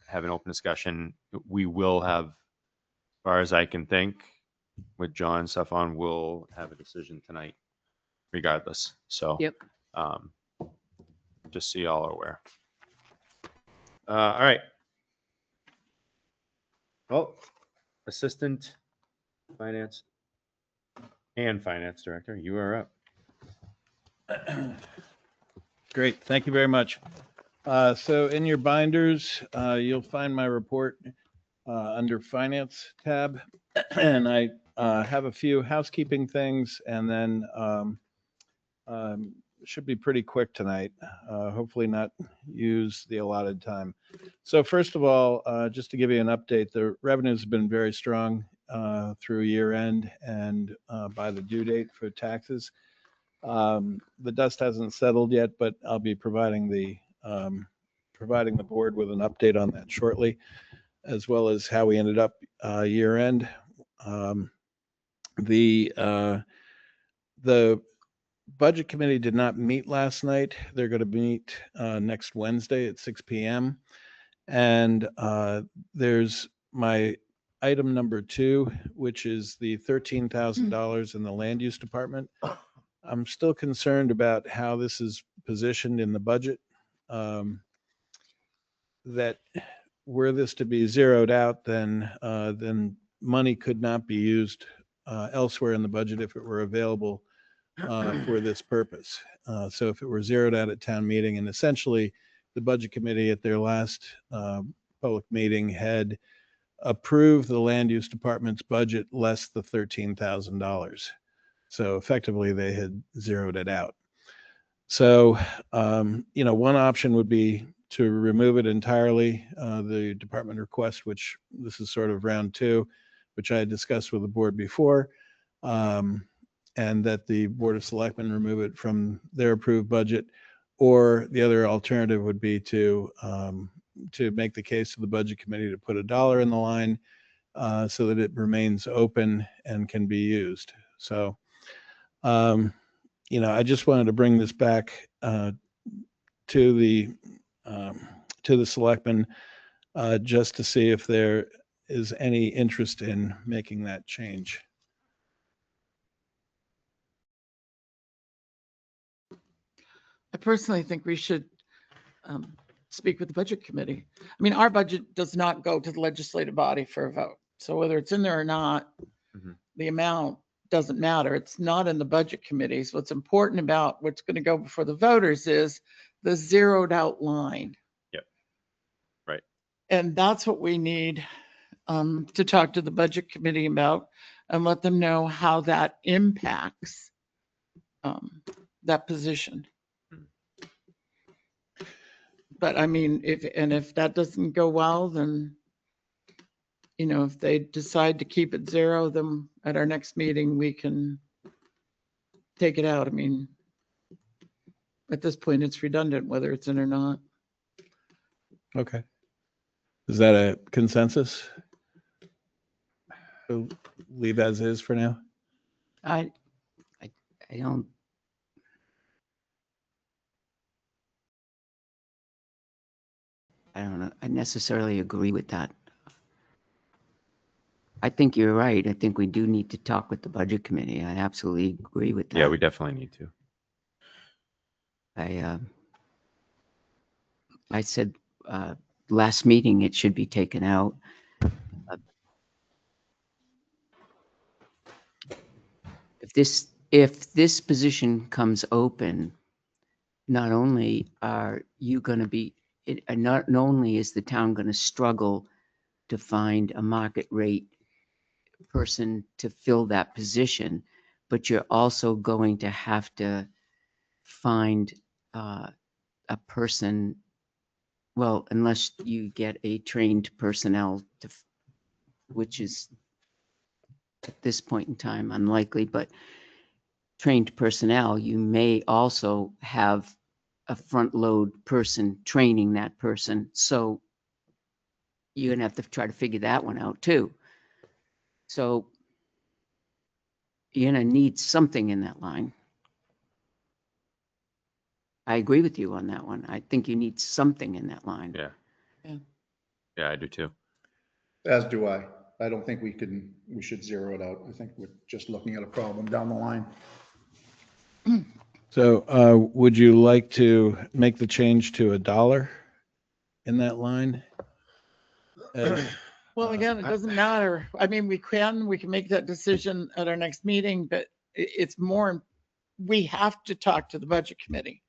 have an open discussion. We will have, as far as I can think, with John and stuff on, we'll have a decision tonight regardless. So, Yep. just so y'all are aware. All right. Well, Assistant Finance and Finance Director, you are up. Great, thank you very much. So in your binders, you'll find my report under Finance tab. And I have a few housekeeping things, and then should be pretty quick tonight. Hopefully not use the allotted time. So first of all, just to give you an update, the revenues have been very strong through year end and by the due date for taxes. The dust hasn't settled yet, but I'll be providing the board with an update on that shortly, as well as how we ended up year end. The budget committee did not meet last night. They're going to meet next Wednesday at 6 p.m. And there's my item number 2, which is the $13,000 in the land use department. I'm still concerned about how this is positioned in the budget. That were this to be zeroed out, then money could not be used elsewhere in the budget if it were available for this purpose. So if it were zeroed out at town meeting, and essentially the budget committee at their last public meeting had approved the land use department's budget less the $13,000. So effectively they had zeroed it out. So, one option would be to remove it entirely, the department request, which this is sort of round 2, which I had discussed with the board before, and that the Board of Selectmen remove it from their approved budget. Or the other alternative would be to make the case to the budget committee to put $1 in the line so that it remains open and can be used. So, I just wanted to bring this back to the selectmen just to see if there is any interest in making that change. I personally think we should speak with the budget committee. I mean, our budget does not go to the legislative body for a vote. So whether it's in there or not, the amount doesn't matter. It's not in the budget committees. What's important about what's going to go before the voters is the zeroed out line. Yep. Right. And that's what we need to talk to the budget committee about and let them know how that impacts that position. But I mean, if that doesn't go well, then, if they decide to keep it 0, then at our next meeting, we can take it out. I mean, at this point, it's redundant whether it's in or not. Okay. Is that a consensus? So leave as is for now? I don't. I don't know. I necessarily agree with that. I think you're right. I think we do need to talk with the budget committee. I absolutely agree with that. Yeah, we definitely need to. I said last meeting it should be taken out. If this position comes open, not only are you going to be, not only is the town going to struggle to find a market rate person to fill that position, but you're also going to have to find a person, well, unless you get a trained personnel, which is at this point in time unlikely, but trained personnel, you may also have a front load person training that person. So you're gonna have to try to figure that one out too. So you're gonna need something in that line. I agree with you on that one. I think you need something in that line. Yeah. Yeah. Yeah, I do too. As do I. I don't think we should zero it out. I think we're just looking at a problem down the line. So would you like to make the change to $1 in that line? Well, again, it doesn't matter. I mean, we can make that decision at our next meeting, but it's more, we have to talk to the budget committee.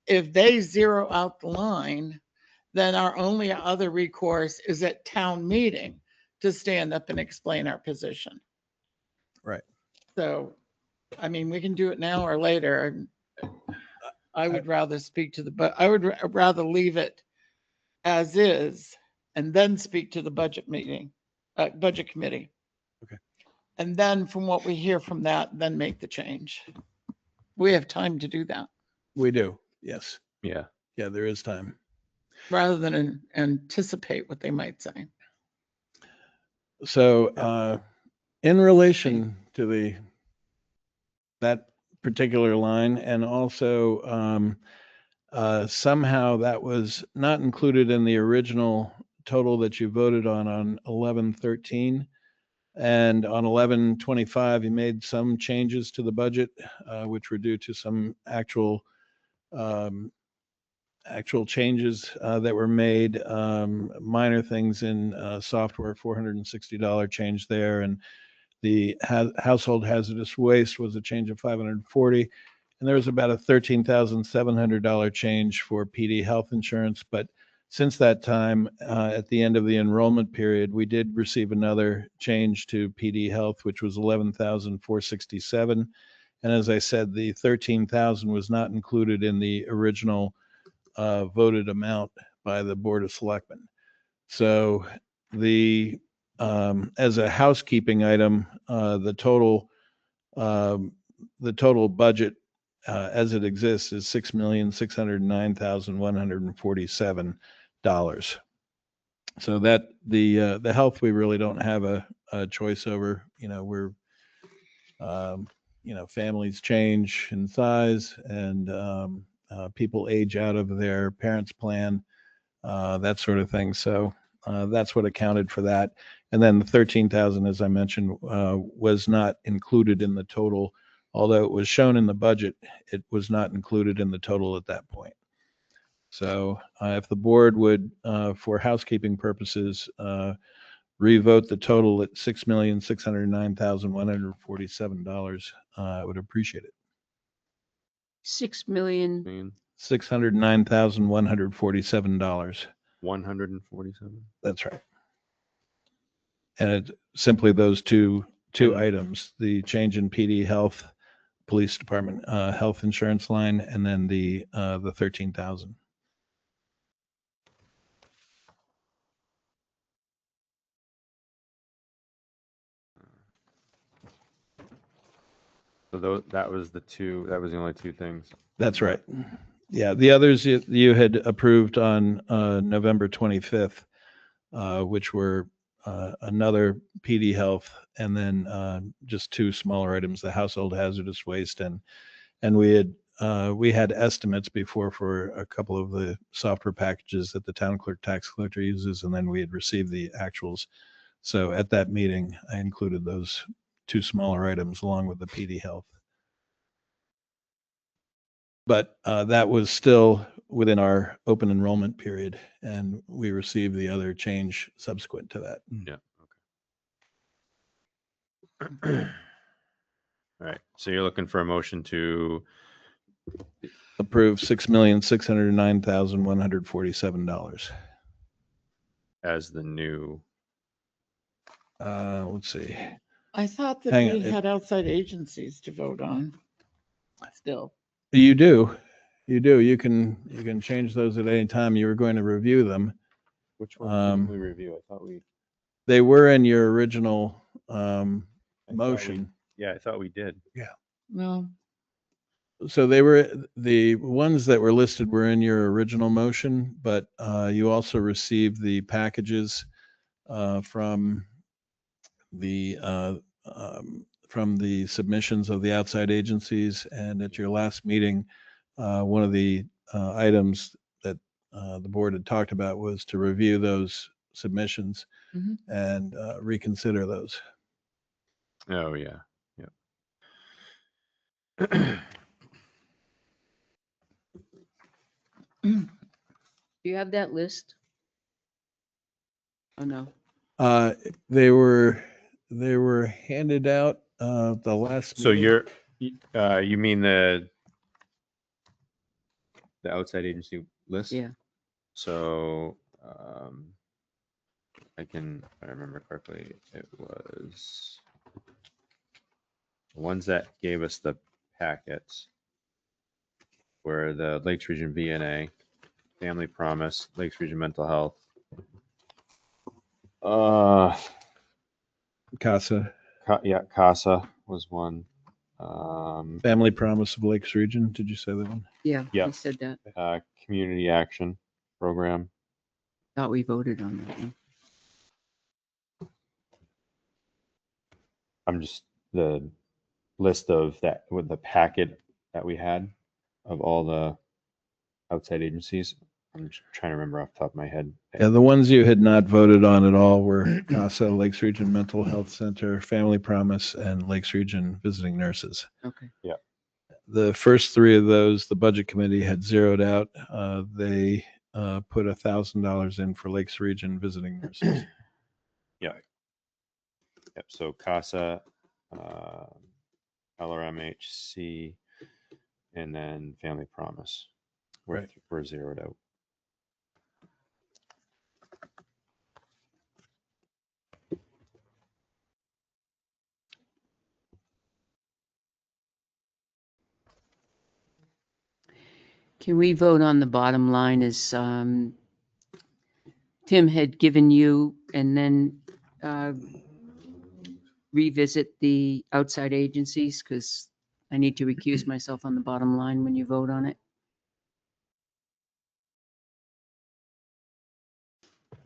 If they zero out the line, then our only other recourse is at town meeting to stand up and explain our position. Right. So, I mean, we can do it now or later. I would rather speak to but I would rather leave it as is and then speak to the budget committee. Okay. And then from what we hear from that, then make the change. We have time to do that We do, yes. Yeah. Yeah, there is time. rather than anticipate what they might say. So in relation to that particular line, and also somehow that was not included in the original total that you voted on 11/13. And on 11/25, you made some changes to the budget, which were due to some actual changes that were made, minor things in software, $460 change there, and the household hazardous waste was a change of $540, and there was about a $13,700 change for PD health insurance. But since that time, at the end of the enrollment period, we did receive another change to PD health, which was $11,467. And as I said, the $13,000 was not included in the original voted amount by the Board of Selectmen. So as a housekeeping item, the total budget as it exists is $6,609,147. So that the health, we really don't have a choice over. We're families change in size, and people age out of their parents' plan, that sort of thing. So that's what accounted for that. And then the 13,000, as I mentioned, was not included in the total. Although it was shown in the budget, it was not included in the total at that point. So if the board would, for housekeeping purposes, revote the total at $6,609,147, I would appreciate it. 6,000,000. $147. $6,991,147. That's right. And it's simply those two items, the change in PD health, police department health insurance line, and then the 13,000. So that was the only two things. That's right. Yeah, the others you had approved on November 25th, which were another PD health, and then just two smaller items, the household hazardous waste, and we had estimates before for a couple of the software packages that the town clerk tax collector uses, and then we had received the actuals. So at that meeting, I included those two smaller items along with the PD health. But that was still within our open enrollment period, and we received the other change subsequent to that. Yeah. Okay. All right. So you're looking for a motion to Approve $6,609,147. as the new. Let's see. I thought that Hang we on, had outside agencies to vote on still. You do. You can change those at any time. You were going to review them. Which one did we review? I thought They were in your original I thought motion. I thought we did. No, So they were, the ones that were listed were in your original motion, but you also received the packages from the submissions of the outside agencies. And at your last meeting, one of the items that the board had talked about was to review those submissions Mhm. and reconsider those. Oh, yeah. Do you have that list? Oh, no. They were handed out the last. So meeting. you mean the outside agency list? Yeah. So, if I remember correctly, it was the ones that gave us the packets were the Lakes Region VNA, Family Promise, Lakes Region Mental Health. CASA, CASA was one. Family Promise of Lakes Region. Did you say that one? Yeah, Yeah. I said that. Community Action Program. Thought we voted on that one. I'm just the list of that with the packet that we had of all the outside agencies. I'm just trying to remember off the top of my head. Yeah, the ones you had not voted on at all were CASA, Lakes Region Mental Health Center, Family Promise, and Lakes Region Visiting Nurses. Okay. The first three of those, the Budget Committee had zeroed out. They put $1,000 in for Lakes Region Visiting Nurses. Yep. So CASA, LRMHC, and then Family Promise. Right. We're zeroed out. Can we vote on the bottom line as Tim had given you and then revisit the outside agencies? Because I need to recuse myself on the bottom line when you vote on it.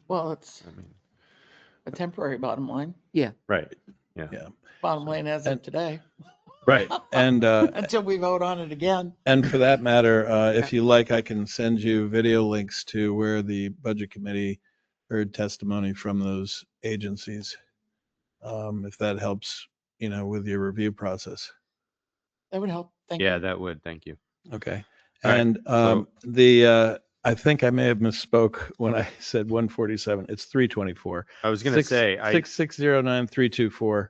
Well, it's I mean, a temporary bottom line. right. Yeah. Bottom line as of And- today, Right. And until we vote on it again. and for that matter, if you like, I can send you video links to where the Budget Committee heard testimony from those agencies. If that helps, with your review process. That would help. Thank you. Yeah, that would. Thank you. Okay. All right, And so- I think I may have misspoke when I said 147. It's 324. I was going to say, 6609324.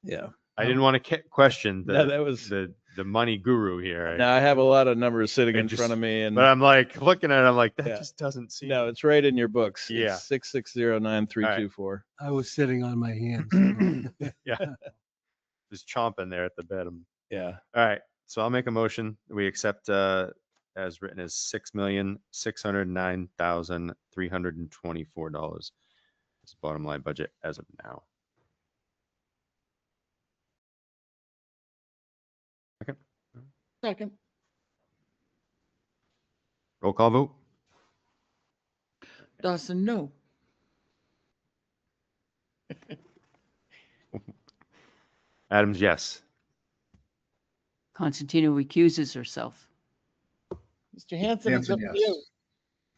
Yeah. I didn't want to question No, that was. the money guru here. Now I have a lot of numbers sitting I in front of me, and But I'm like looking at it, I'm like, that Yeah. just doesn't seem. no, it's right in your books. Yeah. It's 6609324. I was sitting on my hands. Yeah. Just chomping there at the bottom. Yeah. All right. So I'll make a motion. We accept as written as $6,609,324. It's bottom line budget as of now. Second. Roll call vote. Dawson, no. Adams, yes. Constantino recuses herself. Mr. Hanson, it's up Hanson, to yes. you.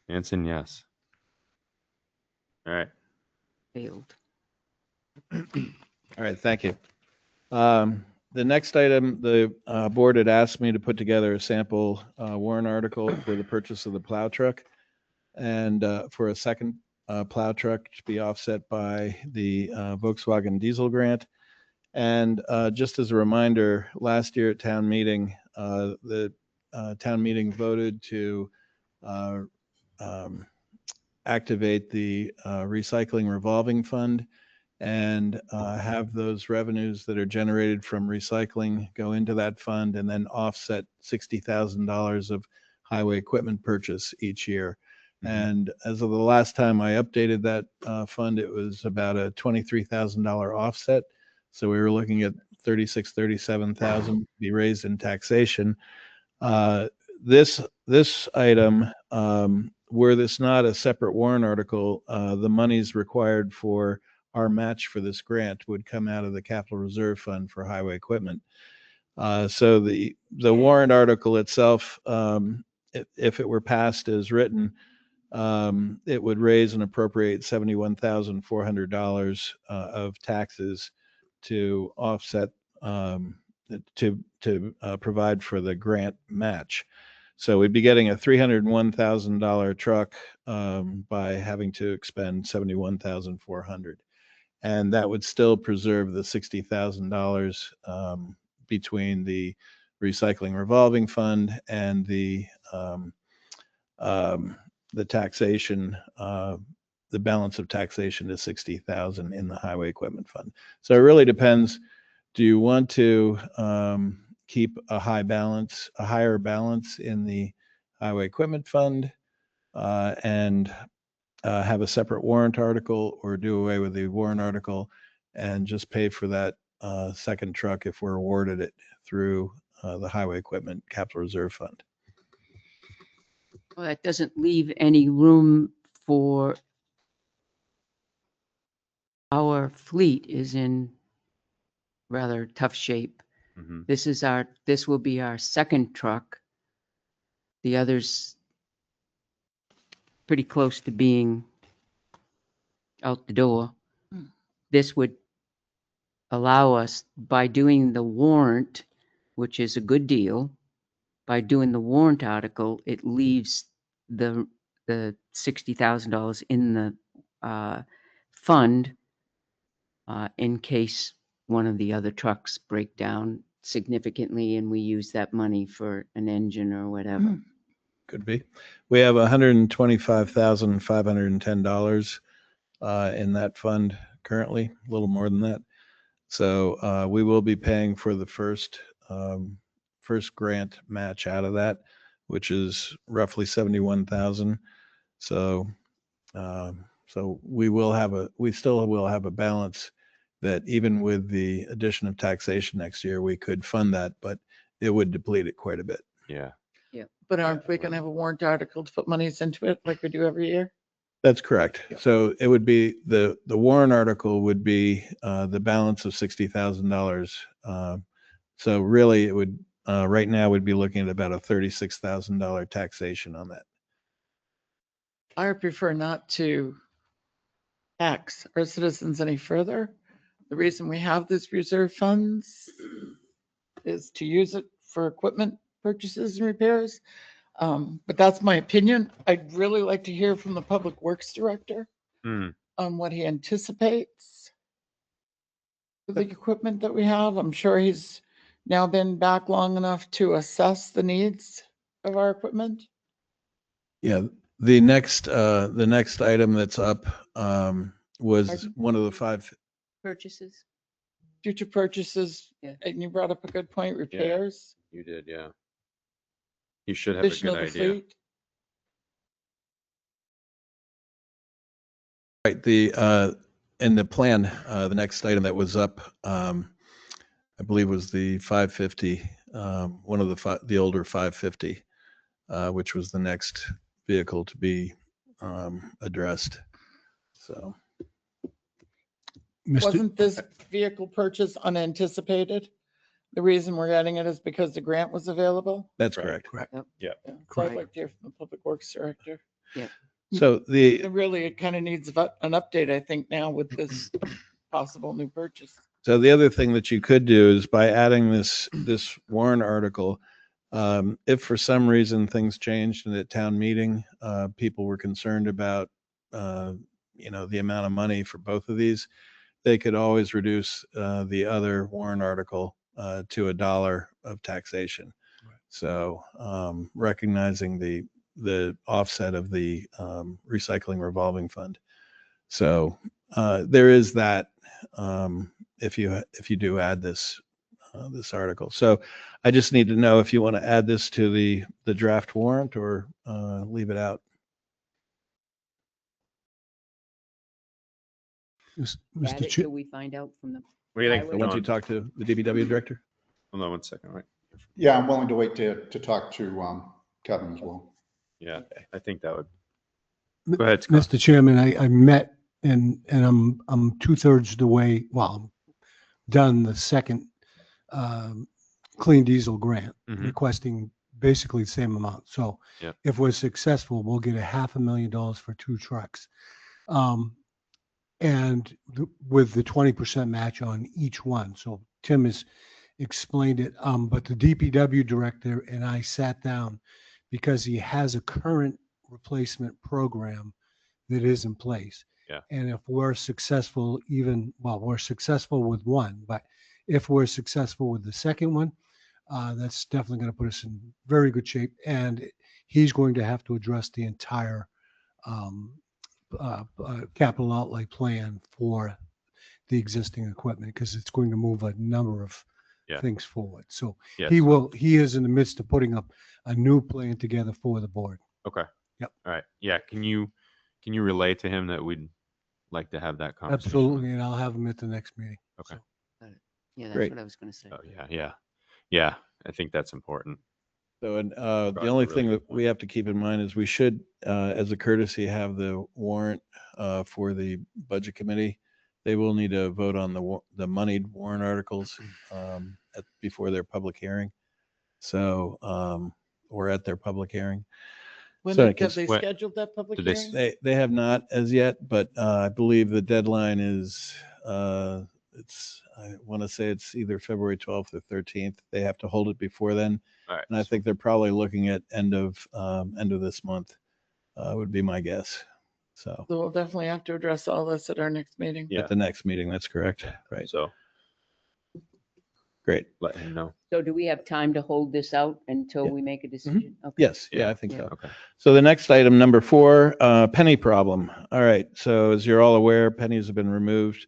Hanson, yes. All right. Failed. All right. Thank you. The next item, the board had asked me to put together a sample warrant article for the purchase of the plow truck and for a second plow truck to be offset by the Volkswagen diesel grant. And just as a reminder, last year at town meeting, the town meeting voted to activate the recycling revolving fund and have those revenues that are generated from recycling go into that fund and then offset $60,000 of highway equipment purchase each year. And as of the last time I updated that fund, it was about a $23,000 offset. So we were looking at 37,000 be raised in taxation. This item, were this not a separate warrant article, the monies required for our match for this grant would come out of the capital reserve fund for highway equipment. So the warrant article itself, if it were passed as written, it would raise and appropriate $71,400 of taxes to offset, to provide for the grant match. So we'd be getting a $301,000 truck by having to expend $71,400, and that would still preserve the $60,000 between the recycling revolving fund and the taxation, the balance of taxation is 60,000 in the highway equipment fund. So it really depends. Do you want to keep a higher balance in the highway equipment fund and have a separate warrant article, or do away with the warrant article and just pay for that second truck if we're awarded it through the highway equipment capital reserve fund? Well, that doesn't leave any room for, our fleet is in rather tough shape. Mhm. This will be our second truck. The other's pretty close to being out the door. Hmm. This would allow us, by doing the warrant, which is a good deal, by doing the warrant article, it leaves the $60,000 in the fund in case one of the other trucks break down significantly and we use that money for an engine or whatever. Hmm. Could be. We have $125,510 in that fund currently, a little more than that. So we will be paying for the first grant match out of that, which is roughly 71,000. So we still will have a balance that even with the addition of taxation next year, we could fund that, but it would deplete it quite a bit. Yeah. But aren't we going to have a warrant article to put monies into it like we do every year? That's correct. So it would be, the warrant article would be the balance of $60,000. So really it would, right now we'd be looking at about a $36,000 taxation on that. I would prefer not to tax our citizens any further. The reason we have these reserve funds is to use it for equipment purchases and repairs. But that's my opinion. I'd really like to hear from the Public Works Director Mm. on what he anticipates with the equipment that we have. I'm sure he's now been back long enough to assess the needs of our equipment. Yeah, the next item that's up was Pardon? one of the five. Purchases? Future purchases, Yeah. and you brought up a good point, repairs. You did, yeah. You should have a Addition good of the idea. fleet. Right, in the plan, the next item that was up, I believe was the 550, one of the older 550, which was the next vehicle to be addressed. So Mr. Wasn't this vehicle purchase unanticipated? The reason we're adding it is because the grant was available? that's Right. correct. Correct. Yeah, so I'd Correct. like to hear from the Public Works Director. So It really, it kind of needs an update, I think, now with this possible new purchase. So the other thing that you could do is by adding this warrant article, if for some reason things changed in the town meeting, people were concerned about, the amount of money for both of these, they could always reduce the other warrant article to $1 of taxation. Right. So recognizing the offset of the recycling revolving fund. So there is that if you do add this article. So I just need to know if you want to add this to the draft warrant or leave it out. Mr. Add it Chair, till we find out from the What do you I think? would- Once you John? talk to the DPW director? Hold on 1 second, right? Yeah, I'm willing to wait to talk to Kevin as well. Yeah, I think that would. Go ahead, Scott. Mr. Chairman, I met and I'm 2/3 the way, well, done the second clean diesel grant, Mhm. requesting basically the same amount. So Yep. if we're successful, we'll get $500,000 for 2 trucks. And with the 20% match on each one. So Tim has explained it. But the DPW director and I sat down because he has a current replacement program that is in place. Yeah. And if we're successful, we're successful with one, but if we're successful with the second one, that's definitely going to put us in very good shape. And he's going to have to address the entire capital outlay plan for the existing equipment because it's going to move a number of Yeah. things forward. So Yes. he is in the midst of putting up a new plan together for the board. Okay. Yep. All right. Yeah. Can you relay to him that we'd like to have that conversation? Absolutely. And I'll have him at the next meeting. Okay. Yeah, that's Great. what I was going to say. Oh, yeah. Yeah. Yeah. I think that's important. So, and Brought the up a only really thing good that we have to keep in mind is we should, as a courtesy, have the warrant for the budget committee. They will need to vote on the moneyed warrant articles before their public hearing. So, or at their public hearing. When So, have 'cause they what- scheduled that public did they hearing? They have not as yet, but I believe the deadline is I want to say it's either February 12th or 13th. They have to hold it before then. All right. And I think they're probably looking at end of this month, would be my guess. So So we'll definitely have to address all this at our next meeting. Yeah. at the next meeting, that's correct. Right. So Great. let him know. So do we have time to hold this out until we make a decision? Okay. Yes. Yeah. Yeah, I think Yeah. so. Okay. So the next item, number 4, penny problem. All right. So as you're all aware, pennies have been removed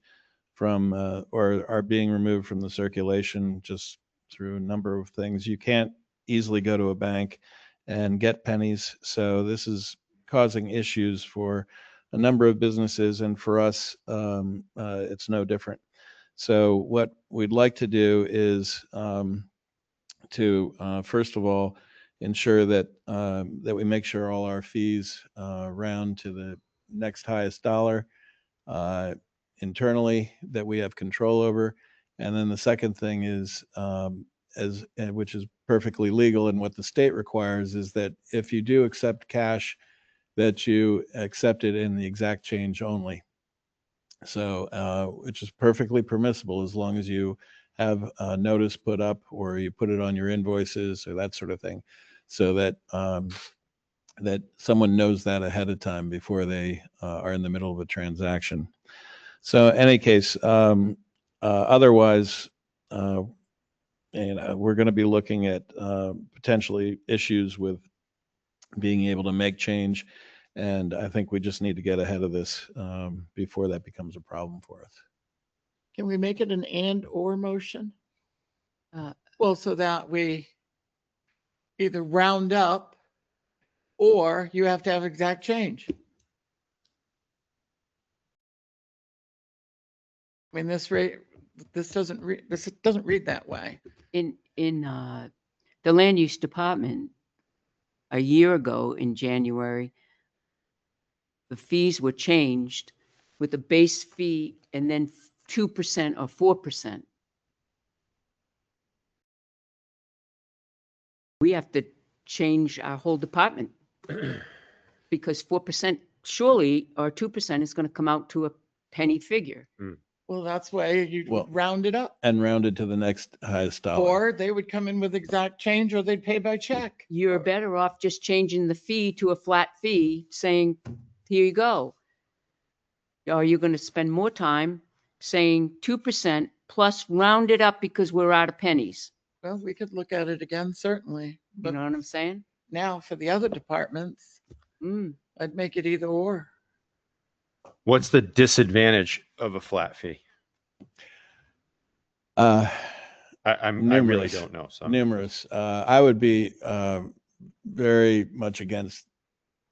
from, or are being removed from the circulation just through a number of things. You can't easily go to a bank and get pennies. So this is causing issues for a number of businesses, and for us, it's no different. So what we'd like to do is to first of all ensure that that we make sure all our fees round to the next highest dollar internally that we have control over. And then the second thing is, which is perfectly legal, and what the state requires is that if you do accept cash, that you accept it in the exact change only. So, which is perfectly permissible as long as you have a notice put up or you put it on your invoices or that sort of thing, so that that someone knows that ahead of time before they are in the middle of a transaction. So, in any case, otherwise, we're going to be looking at potentially issues with being able to make change. And I think we just need to get ahead of this before that becomes a problem for us. Can we make it an and/or motion? Uh, Well, so that we either round up or you have to have exact change. I mean, this doesn't read that way. In the land use department, a year ago in January, the fees were changed with a base fee and then 2% or 4%. We have to change our whole department because 4% surely, or 2% is going to come out to a penny figure. Well, that's why you Well- round it up. And rounded to the next highest dollar. Or they would come in with exact change or they'd pay by check. You're better off just changing the fee to a flat fee, saying, here you go. Or you're going to spend more time saying 2% plus round it up because we're out of pennies. Well, we could look at it again, certainly. You But know what I'm saying? now for the other departments, I'd make it either or. What's the disadvantage of a flat fee? I really Numerous. don't know. So Numerous. I would be very much against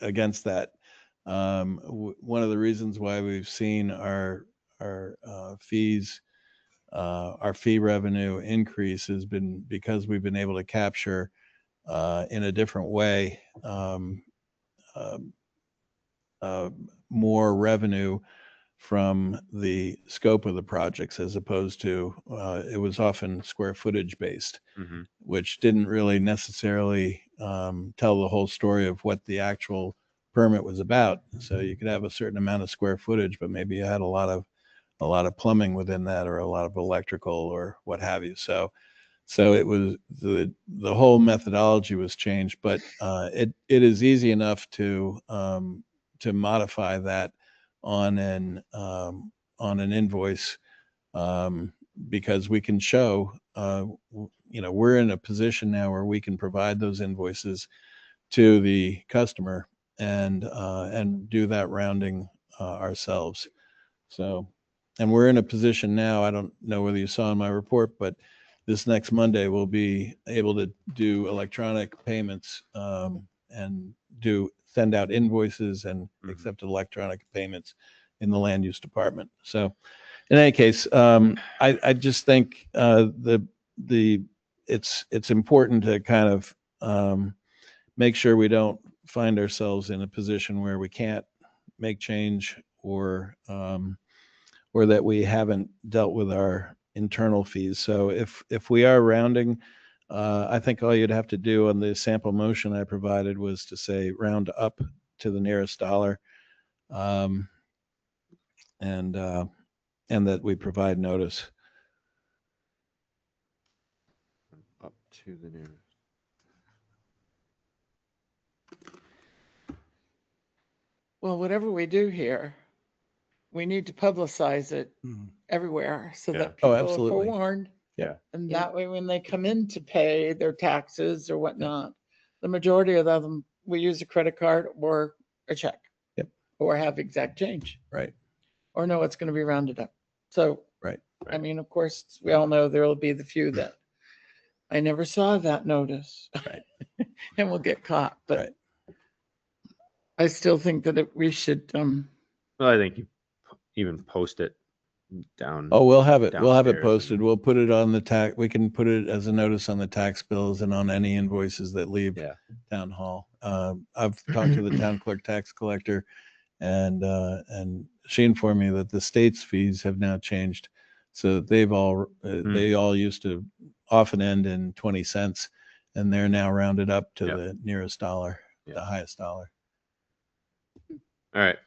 that. One of the reasons why we've seen our fees our fee revenue increase has been because we've been able to capture in a different way uh, more revenue from the scope of the projects as opposed to it was often square footage based, Mhm. which didn't really necessarily tell the whole story of what the actual permit was about. So you could have a certain amount of square footage, but maybe you had a lot of plumbing within that or a lot of electrical or what have you. So it was the whole methodology was changed, but it is easy enough to modify that on an invoice because we can show we're in a position now where we can provide those invoices to the customer and do that rounding ourselves. So, and we're in a position now, I don't know whether you saw in my report, but this next Monday we'll be able to do electronic payments and send out invoices and accept electronic payments in the land use department. So in any case, I just think it's important to kind of make sure we don't find ourselves in a position where we can't make change or that we haven't dealt with our internal fees. So if we are rounding, I think all you'd have to do on the sample motion I provided was to say round up to the nearest dollar, and that we provide notice. Up to the nearest. Well, whatever we do here, we need to publicize it Mhm. everywhere so Yeah. that Oh, people are absolutely. forewarned. Yeah. And Yeah. that way, when they come in to pay their taxes or whatnot, the majority of them, we use a credit card or a check. Yep. Or have exact change, Right. or know it's going to be rounded up. So, Right. I mean, of course, we all know there will be the few that I never saw that notice. Right. And will get caught, but Right. I still think that we should, Well, I think you even post it down. Oh, we'll have it Downstairs posted. and- We'll put it on the tax, we can put it as a notice on the tax bills and on any invoices that leave Yeah. town hall. I've talked to the town clerk tax collector and she informed me that the state's fees have now changed. So they all used to often end in 20 cents and they're now rounded up to Yep. the nearest dollar, Yep. the highest dollar. All right.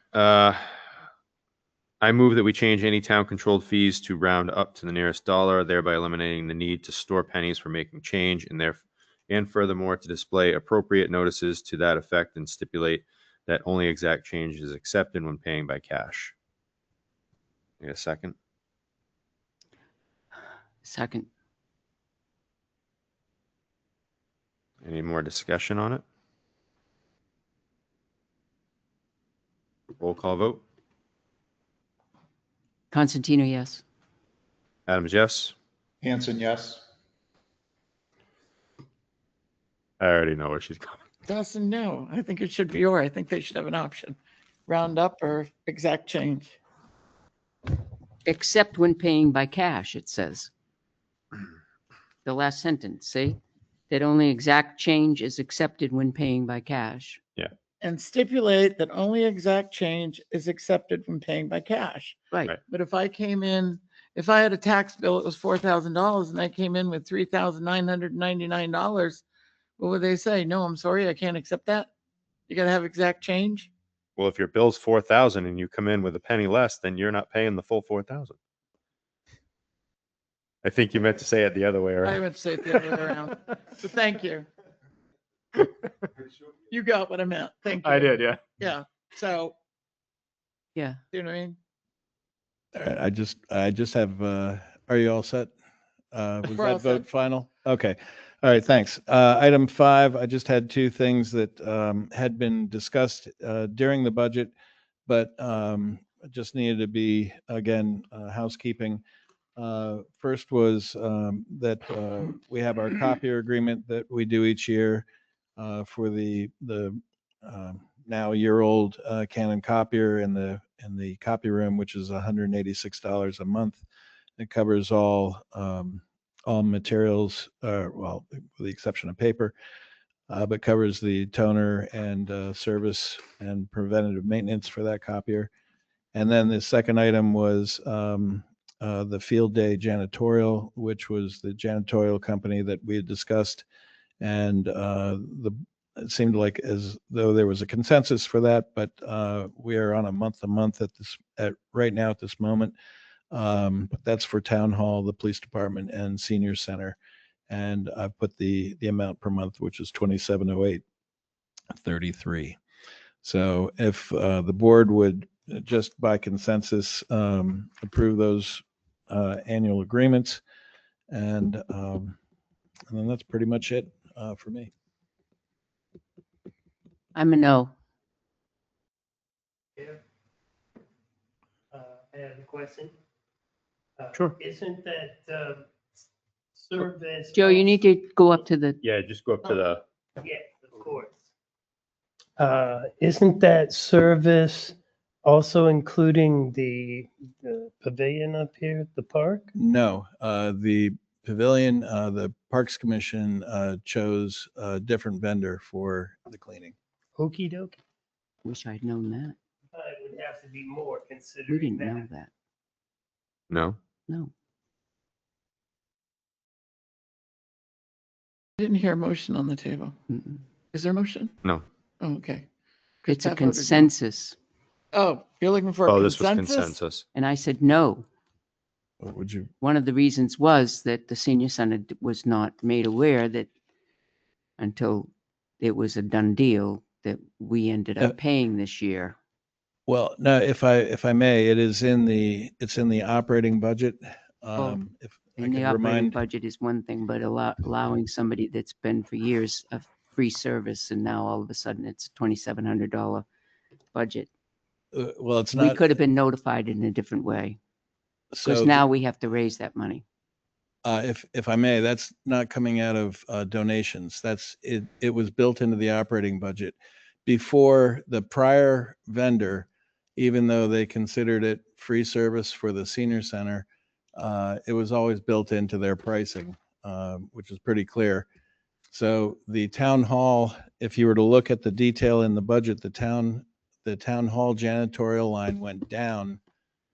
I move that we change any town-controlled fees to round up to the nearest dollar, thereby eliminating the need to store pennies for making change, and furthermore to display appropriate notices to that effect and stipulate that only exact change is accepted when paying by cash. Need a second? Second. Any more discussion on it? Roll call vote. Constantino, yes. Adams, yes. Hanson, yes. I already know where she's going. Dustin, no, I think it should be, or I think they should have an option, round up or exact change. Except when paying by cash, it says. The last sentence, see? That only exact change is accepted when paying by cash. And stipulate that only exact change is accepted when paying by cash. Right. Right. But if I had a tax bill, it was $4,000 and I came in with $3,999, what would they say? No, I'm sorry, I can't accept that. You gotta have exact change. Well, if your bill's 4,000 and you come in with a penny less, then you're not paying the full 4,000. I think you meant to say it the other way I around. would say it the other way around. So thank you. You got what I meant. Thank you. I did, yeah. Yeah. So, Yeah. you know what I mean? All right, I just have, are you all set? Was We're all that vote set. final? Okay. All right, thanks. Item 5, I just had 2 things that had been discussed during the budget, but just needed to be, again, housekeeping. First was that we have our copier agreement that we do each year for the now year-old Canon copier in the copy room, which is $186 a month. It covers all materials, well, with the exception of paper, but covers the toner and service and preventative maintenance for that copier. And then the second item was the field day janitorial, which was the janitorial company that we had discussed. And it seemed like as though there was a consensus for that, but we are on a month-to-month right now at this moment. But that's for town hall, the police department, and senior center. And I've put the amount per month, which is 2708.33. So if the board would just by consensus approve those annual agreements, and then that's pretty much it for me. I'm a no. I have a question. Sure. Isn't that service? Joe, you need to go up to the, Yeah, just go up to the, Yeah, of course. Isn't that service also including the pavilion up here at the park? No, the pavilion, the Parks Commission chose a different vendor for the cleaning. Okey doke. wish I'd known that. It would have to be more We considering didn't know that. that. no? No. I didn't hear a motion on the table. Mm-mm. Is there a motion? No. Oh, okay. It's a Pat voted no. consensus. Oh, you're looking for a Oh, this was consensus? consensus. And I said no. What would you? One of the reasons was that the senior center was not made aware that until it was a done deal that we ended up paying this year. Well, no, if I may, it's in the operating budget. If I And the could operating remind, budget is one thing, but allowing somebody that's been for years a free service and now all of a sudden it's a $2,700 budget. well, it's We not. could have been notified in a different way because So now we have to raise that money. if I may, that's not coming out of donations. It was built into the operating budget. Before, the prior vendor, even though they considered it free service for the senior center, it was always built into their pricing, which is pretty clear. So the town hall, if you were to look at the detail in the budget, the town hall janitorial line went down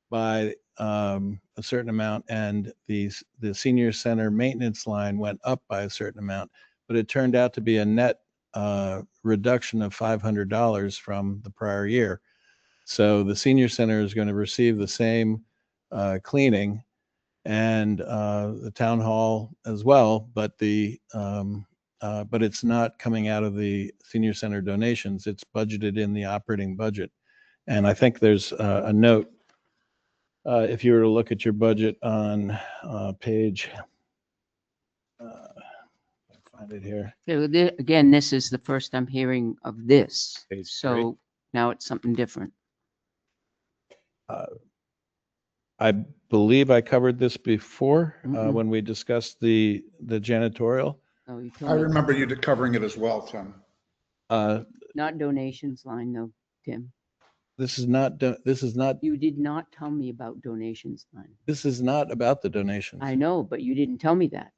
by a certain amount, and the senior center maintenance line went up by a certain amount. But it turned out to be a net reduction of $500 from the prior year. So the senior center is going to receive the same cleaning, and the town hall as well, but but it's not coming out of the senior center donations. It's budgeted in the operating budget. And I think there's a note, if you were to look at your budget on page, find it here. So again, this is the first I'm hearing of this. Page So now it's something different. I believe I covered this before Mm-mm. when we discussed the janitorial. Oh, you I told me. remember you covering it as well, Tim. Not donations line though, Tim. This is not You did not tell me about donations line. this is not about the donations. I know, but you didn't tell me that.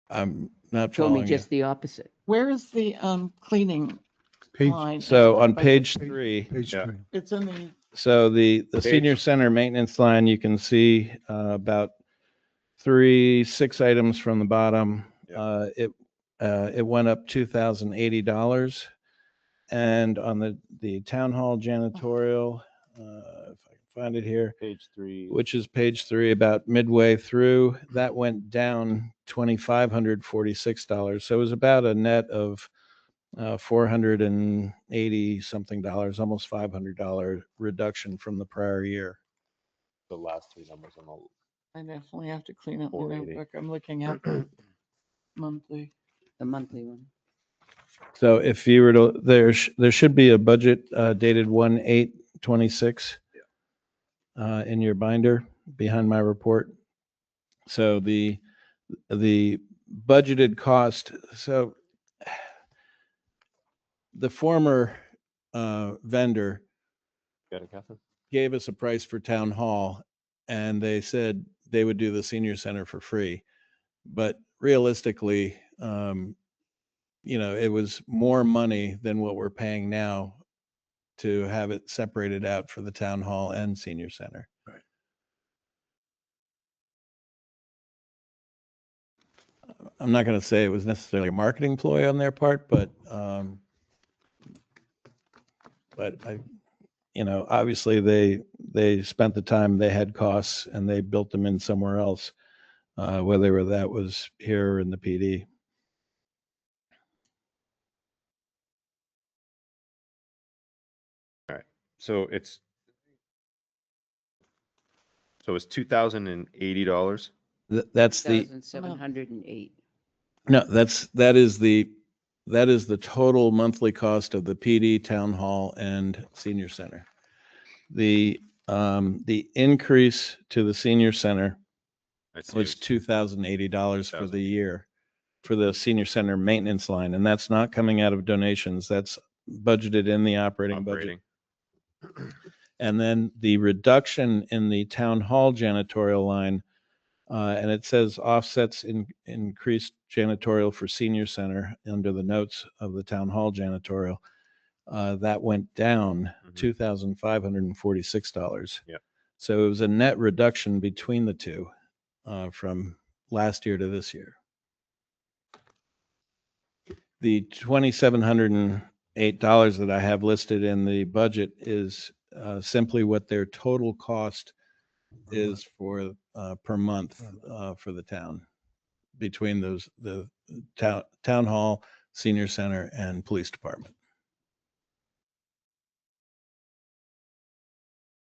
I'm not You told me following you. just the opposite. Where is the cleaning Page, line? So on Budget. page 3, page Yeah. 3. It's in the, so the senior center maintenance line, you can see about 6 items from the bottom. It went up $2,080. And on the town hall janitorial, if I can find it here, Page 3. which is page 3, about midway through, that went down $2,546. So it was about a net of $480 something, almost $500 reduction from the prior year. The last 3 numbers on the I definitely have to clean up my 480. notebook. I'm looking at the monthly. The monthly one. So if you were to, there should be a budget dated 1/8/26 in your binder behind my report. So the budgeted cost, so the former vendor Got it, Catherine? gave us a price for town hall, and they said they would do the senior center for free. But realistically, it was more money than what we're paying now to have it separated out for the town hall and senior center. Right. I'm not going to say it was necessarily a marketing ploy on their part, but obviously they spent the time, they had costs, and they built them in somewhere else, whether that was here or in the PD. So it's $2,080. That's the 1,708. no, that is the total monthly cost of the PD, town hall, and senior center. The increase to the senior center I see. was $2,080 for the year for the senior center maintenance line, and that's not coming out of donations. That's budgeted in the operating budget. And then the reduction in the town hall janitorial line, and it says offsets in increased janitorial for senior center under the notes of the town hall janitorial. That went down $2,546. Yep. So it was a net reduction between the two from last year to this year. The $2,708 that I have listed in the budget is simply what their total cost is for per month for the town between the town hall, senior center, and police department.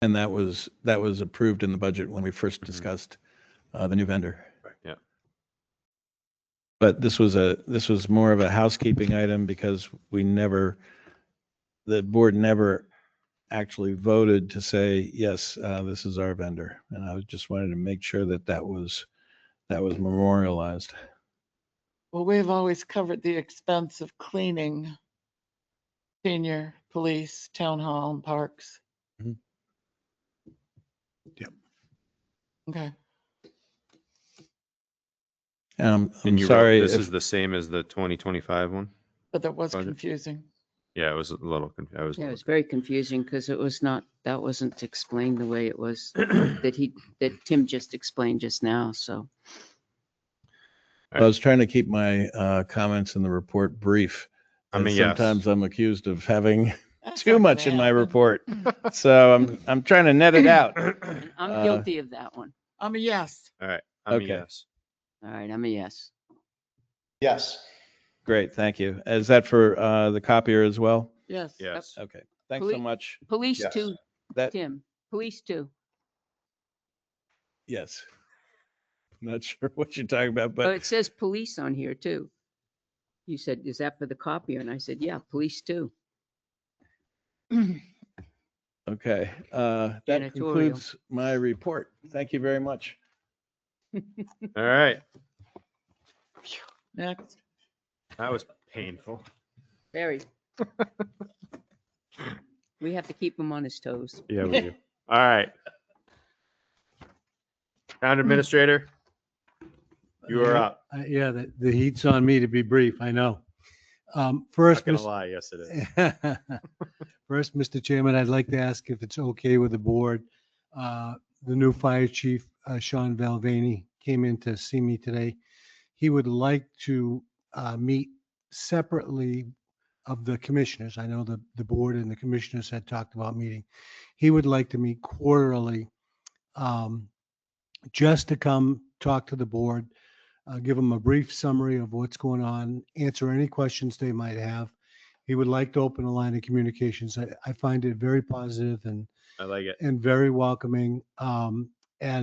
And that was approved in the budget when we first discussed the new vendor. Yeah. But this was more of a housekeeping item because the board never actually voted to say, yes, this is our vendor. And I just wanted to make sure that was memorialized. Well, we've always covered the expense of cleaning senior, police, town hall, and parks. Mhm. Yep. Okay. I'm And you sorry, wrote, this is the same as the 2025 one? But that was Budget. confusing. Yeah, it was a little confusing. Yeah, it was very confusing because that wasn't explained the way it was that Tim just explained just now. So I was trying to keep my comments in the report brief. I mean, Sometimes yes. I'm accused of having That's too not much gonna in my happen. report. So I'm trying to net it out. and I'm guilty of that one. I'm a yes. All right. I'm a Okay. yes. All right, I'm a yes. Yes. Great, thank you. Is that for the copier as well? Yes. Yes. Okay, thanks so Police- much. Police Yes. too, That, Tim. Police too. yes. Not sure what you're talking about, Oh, but it says police on here too. You said, is that for the copier? And I said, yeah, police too. okay. That Janitorial. concludes my report. Thank you very much. All right. Next. That was painful. Very. We have to keep him on his toes. Yeah, we do. All right. Town administrator, you are up. Yeah, the heat's on me to be brief, I know. Not First, gonna Mr. lie, yes it is. First, Mr. Chairman, I'd like to ask if it's okay with the board. The new fire chief, Sean Valvani, came in to see me today. He would like to meet separately of the commissioners. I know the board and the commissioners had talked about meeting. He would like to meet quarterly, just to come talk to the board, give them a brief summary of what's going on, answer any questions they might have. He would like to open a line of communications. I find it very positive and I like it. very welcoming. And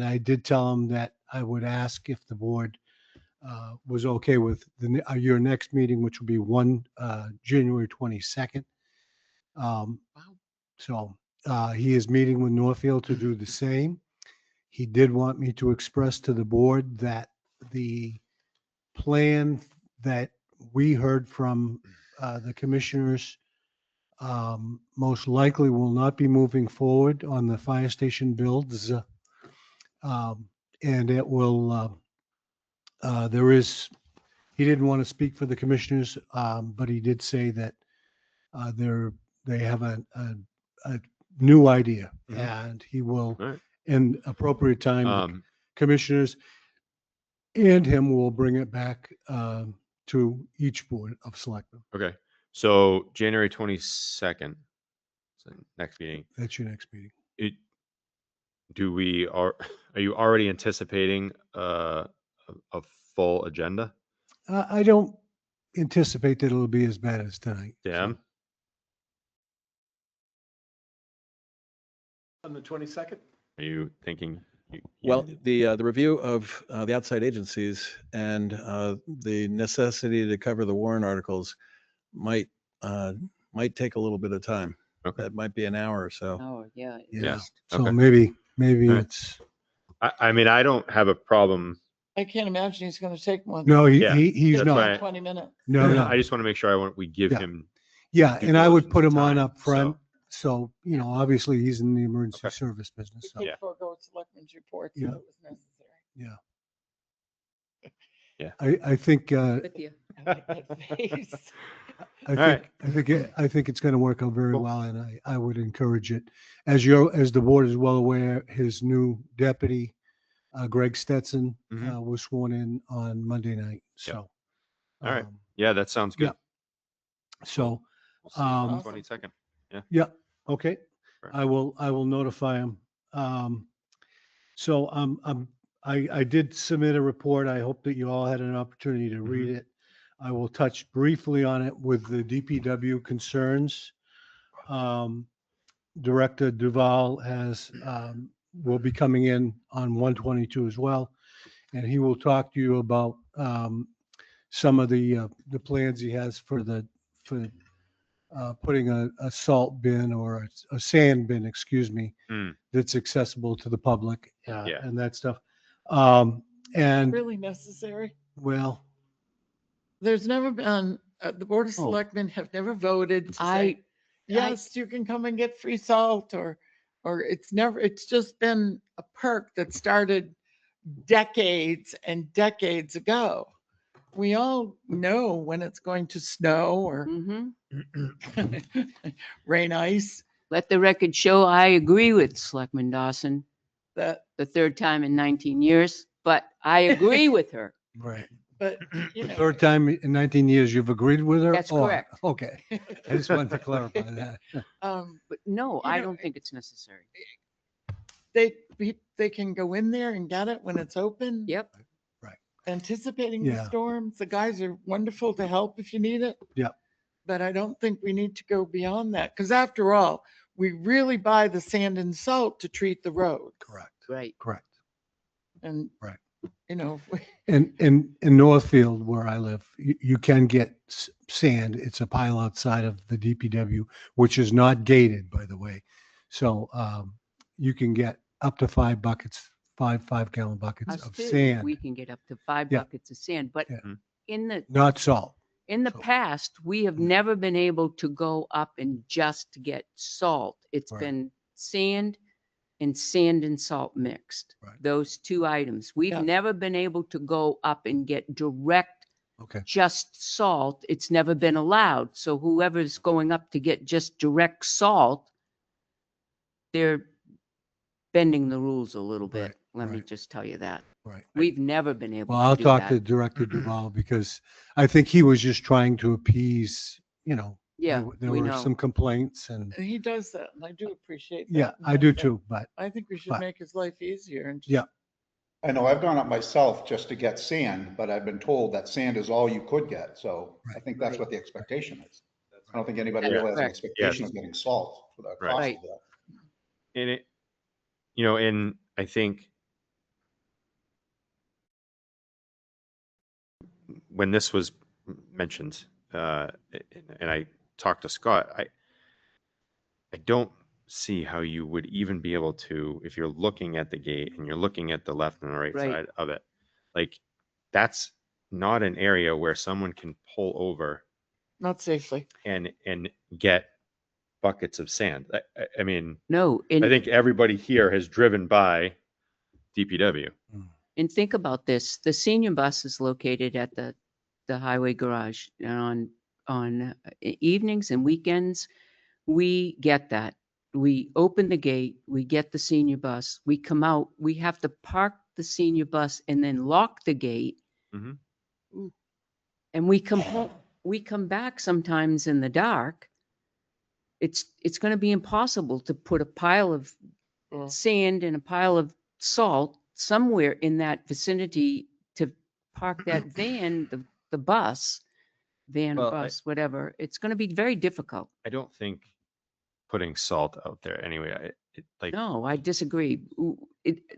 I did tell him that I would ask if the board was okay with your next meeting, which will be January 22nd. So he is meeting with Northfield to do the same. He did want me to express to the board that the plan that we heard from the commissioners most likely will not be moving forward on the fire station builds. And it will, he didn't want to speak for the commissioners, but he did say that they have a new idea, Mhm. and he will, All right. in appropriate time, the Um, commissioners and him will bring it back to each board of selectmen. okay. So January 22nd, so next meeting. That's your next meeting. Are you already anticipating a full agenda? I don't anticipate that it'll be as bad as tonight. so. Dan? On the 22nd? Are you thinking? Well, the review of the outside agencies and the necessity to cover the warrant articles might take a little bit of time. Okay. That might be an hour or so. Oh, yeah. at Yeah. least. So Okay. maybe All right. it's, I mean, I don't have a problem. I can't imagine he's going to take more than no, Yeah, he's that's not. why 20 minutes. No, no. I just want to make sure we give Yeah. him. Yeah, due and I would diligence put and him on time, up front. So, obviously he's in the emergency Okay. service business. He So, could Yeah. forego selectmen's reports if Yeah. it was necessary. yeah. Yeah. I think, With you. I like that face. I All right. I think it's going to work out very Cool. well, and I would encourage it. As the board is well aware, his new deputy, Greg Stetson, Mhm. was sworn in on Monday night. So, All right. um, Yeah, that sounds good. so, We'll see you Um, awesome. 22nd. yeah, okay. Right. I will notify him. So I did submit a report. I hope that you all had an opportunity to read it. I will touch briefly on it with the DPW concerns. Director Duval will be coming in on 122 as well. And he will talk to you about some of the plans he has for putting a salt bin or a sand bin, excuse me, Mm. that's accessible to the public Yeah. and that stuff. It's really necessary. Well, There's never been, the Board of Oh. Selectmen have never voted to I- say, yes, you can come and get free salt, or it's just been a perk that started decades and decades ago. We all know when it's going to snow or Mhm. rain ice, Let the record show I agree with Selectman Dawson, that, the third time in 19 years, but I agree with her. right. but, The know. third time in 19 years you've agreed with her? That's or- correct. Okay. I just wanted to clarify that. But no, You I know, don't think it's necessary. They can go in there and get it when it's open. Yep. Anticipating the Yeah. storms. The guys are wonderful to help if you need it. Yep. But I don't think we need to go beyond that, because after all, we really buy the sand and salt to treat the road. Correct. Right. Correct. And, Right. if we- And in Northfield, where I live, you can get sand. It's a pile outside of the DPW, which is not gated, by the way. So you can get up to 5 buckets, 5-gallon buckets Us of too. sand, We can get up to 5 Yeah. buckets of sand, but Yeah. in the not salt. In the So- past, we have never been able to go up and just get salt. It's Right. been sand and salt mixed. Right. Those two items. We've Yeah. never been able to go up and get direct, Okay. just salt. It's never been allowed. So whoever's going up to get just direct salt, they're bending the rules a little bit. Right, Let me right. just tell you that. Right. We've never been able Well, to I'll do talk that. to Director Duval because I think he was just trying to appease, Yeah, there we were know. some complaints and, and he does that, and I do appreciate that. yeah, and I do like that. too, but I think we should but- make his life easier and just Yeah. I know I've gone up myself just to get sand, but I've been told that sand is all you could get. So I Right. think that's Right. what the expectation is. I don't think anybody That's really has an correct. expectation Yes. of getting salt for the Right. cost Right. of that. And and I think when this was mentioned, and I talked to Scott, I don't see how you would even be able to, if you're looking at the gate and you're looking at the left and the right Right. side of it, like that's not an area where someone can pull over not safely. and get buckets of sand. I mean, No, I think everybody here has driven by DPW. and think about this, the senior bus is located at the highway garage. And on evenings and weekends, we get that. We open the gate, we get the senior bus, we come out, we have to park the senior bus and then lock the gate. Mhm. And we come back sometimes in the dark. It's going to be impossible to put a pile of Yeah. sand and a pile of salt somewhere in that vicinity to park that van, the bus, van or Well, bus, whatever. It's going to be very difficult. I don't think putting salt out there anyway. Like, No, I disagree.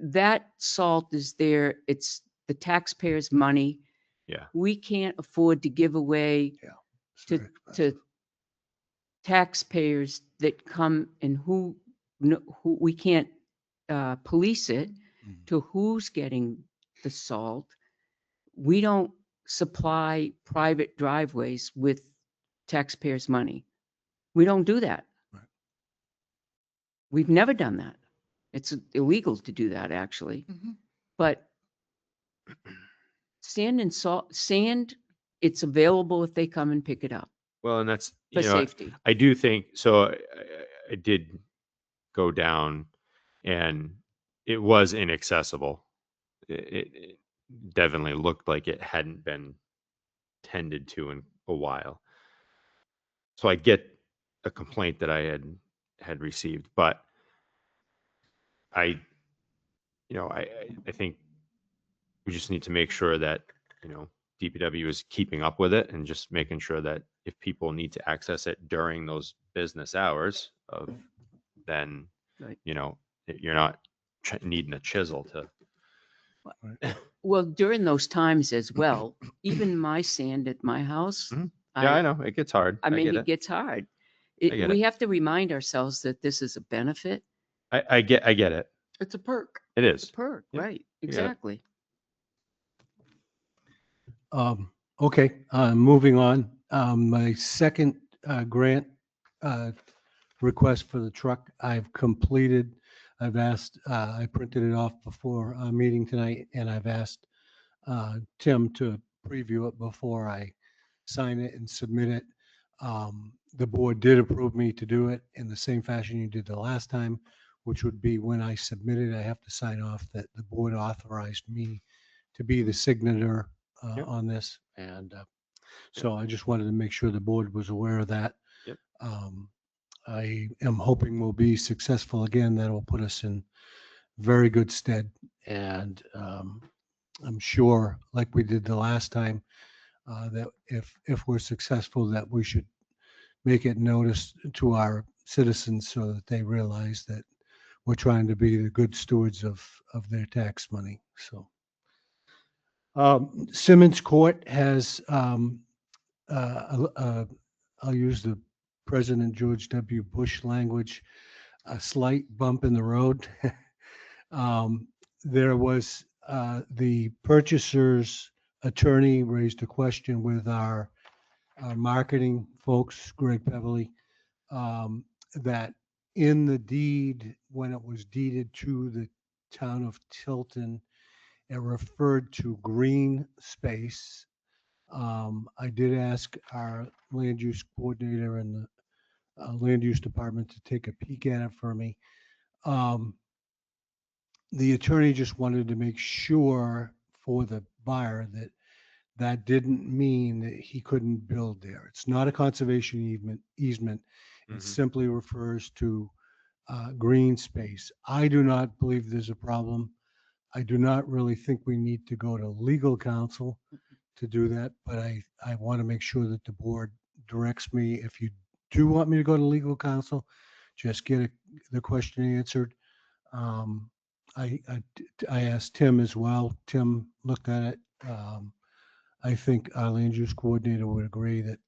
That salt is there. It's the taxpayers' money. yeah, We can't afford to give away It's to very expensive. taxpayers that come and who we can't police it Mhm. to who's getting the salt. We don't supply private driveways with taxpayers' money. We don't do that. Right. We've never done that. It's illegal to do that, actually. Mhm. But sand, it's available if they come and pick it up well, and that's, for you know, safety. I do think so. I did go down, and it was inaccessible. It definitely looked like it hadn't been tended to in a while. So I get a complaint that I had received, but I, I think we just need to make sure that, DPW is keeping up with it and just making sure that if people need to access it during those business hours then, Right. you're not needing a chisel to. Well, during those times as well, even my sand at my house, Mhm. Yeah, I know it gets hard. I mean, get it it. gets hard. get We it. have to remind ourselves that this is a benefit. I get it. It's a perk. It It's is. a perk, Yep. right? get it. Exactly. Okay, moving on. My second grant request for the truck, I've completed. I've asked, I printed it off before our meeting tonight, and I've asked Tim to preview it before I sign it and submit it. The board did approve me to do it in the same fashion you did the last time, which would be when I submit it, I have to sign off that the board authorized me to be the signator Yep. on this. And so I just wanted to make sure the board was aware of that. Yep. I am hoping we'll be successful again. That'll put us in very good stead. And I'm sure, like we did the last time, that if we're successful, that we should make it notice to our citizens so that they realize that we're trying to be the good stewards of their tax money. So Simmons Court has, I'll use the President George W. Bush language, a slight bump in the road. There was the purchaser's attorney raised a question with our marketing folks, Greg Beverly, that in the deed, when it was deeded to the town of Tilton, it referred to green space. I did ask our land use coordinator and the land use department to take a peek at it for me. The attorney just wanted to make sure for the buyer that that didn't mean that he couldn't build there. It's not a conservation easement. It Mhm. simply refers to green space. I do not believe there's a problem. I do not really think we need to go to legal counsel to do that, but I want to make sure that the board directs me. If you do want me to go to legal counsel, just get the question answered. I asked Tim as well. Tim looked at it. I think our land use coordinator would agree that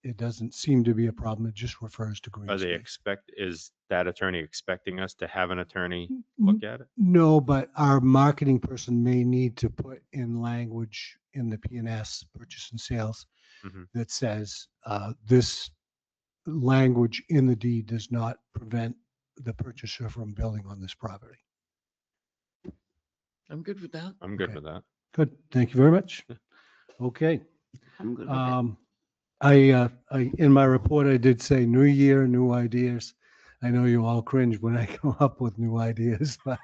it doesn't seem to be a problem. It just refers to green Are they space. is that attorney expecting us to have an attorney look at it? No, but our marketing person may need to put in language in the P&S, purchase and sales, Mhm. that says this language in the deed does not prevent the purchaser from building on this property. I'm good with that. I'm good Okay. with that. Good, thank you very much. Okay. I'm good with it. In my report, I did say new year, new ideas. I know you all cringe when I come up with new ideas, but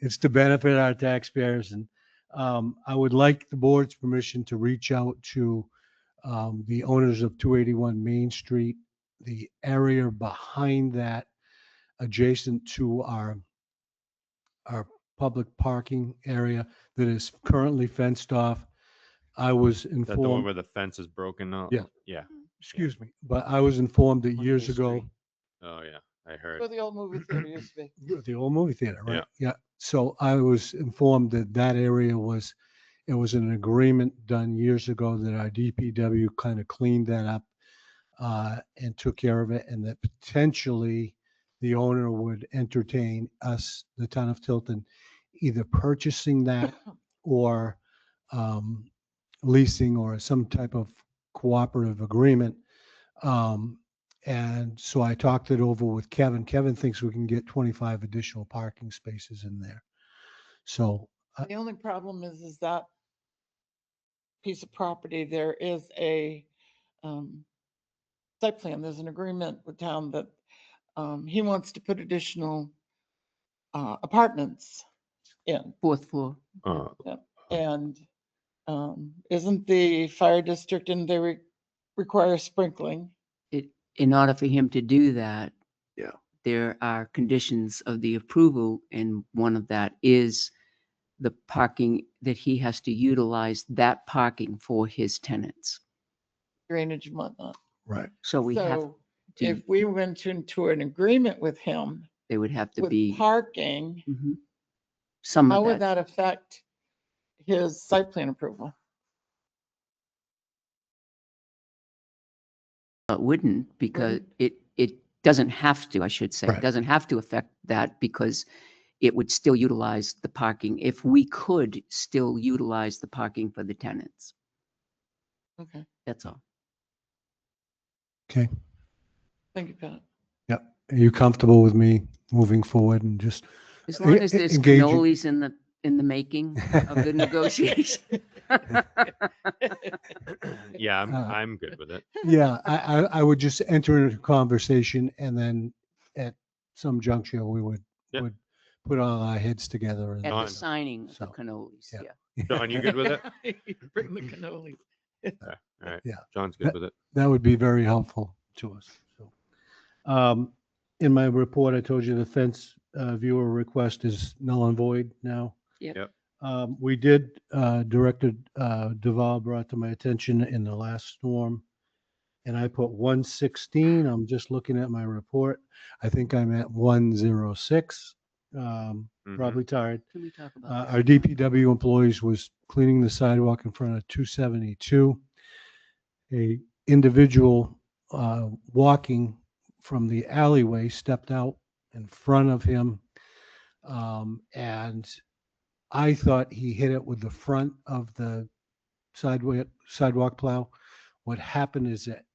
it's to benefit our taxpayers. And I would like the board's permission to reach out to the owners of 281 Main Street, the area behind that, adjacent to our public parking area that is currently fenced off. I was Is that the one informed, where the fence is broken up? Yeah. Yeah. excuse me, but I was informed that On years Main ago, Street. Oh, yeah. I heard. Where the old movie theater used to be. the old movie theater, right? Yeah. Yeah. So I was informed that that area it was an agreement done years ago that our DPW kind of cleaned that up and took care of it, and that potentially the owner would entertain us, the town of Tilton, either purchasing that or um, leasing or some type of cooperative agreement. And so I talked it over with Kevin. Kevin thinks we can get 25 additional parking spaces in there. So The only problem is that piece of property, there is a site plan, there's an agreement with town that he wants to put additional apartments in. 4th floor. And isn't the fire district and they require sprinkling? In order for him to do that. Yeah. There are conditions of the approval, and one of that is the parking, that he has to utilize that parking for his tenants. Drainage and whatnot. right. So we have, So to- if we went into an agreement with him they would have to with be parking, some how of would that. that affect his site plan approval? It wouldn't, because it doesn't have to, I should say. It Right. doesn't have to affect that, because it would still utilize the parking, if we could still utilize the parking for the tenants. Okay, That's all. Okay. thank you, Pat. Yep. Are you comfortable with me moving forward and just As long as there's engaging- cannolis in the making of the negotiation. Yeah, Uh, I'm good with it. Yeah, I would just enter into conversation, and then at some juncture, we would Yep. put all our heads together. At And the Fine. signing of the So, cannolis, yeah. yeah. John, you good with it? Bring the cannoli. All right. Yeah. John's good with it. that would be very helpful to us. So, in my report, I told you the fence viewer request is null and void now. Yep. Yep. We did, Director Duval brought to my attention in the last storm, and I put 116. I'm just looking at my report. I think I'm at 106. Probably tired. Can we talk about Our DPW employees was cleaning the sidewalk in front of 272. A individual walking from the alleyway stepped out in front of him, and I thought he hit it with the front of the sidewalk plow. What happened is that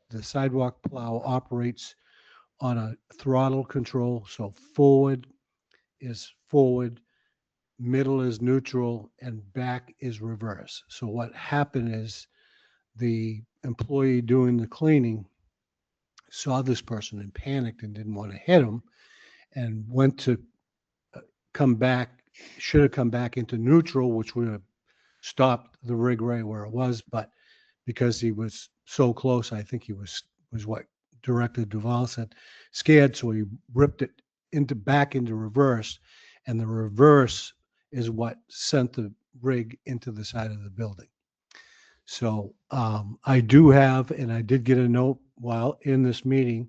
the sidewalk plow operates on a throttle control. So forward is forward, middle is neutral, and back is reverse. So what happened is the employee doing the cleaning saw this person and panicked and didn't want to hit him, and went to come back, should have come back into neutral, which would have stopped the rig right where it was. But because he was so close, I think he was what Director Duval said, scared. So he ripped it back into reverse, and the reverse is what sent the rig into the side of the building. So I do have, and I did get a note while in this meeting,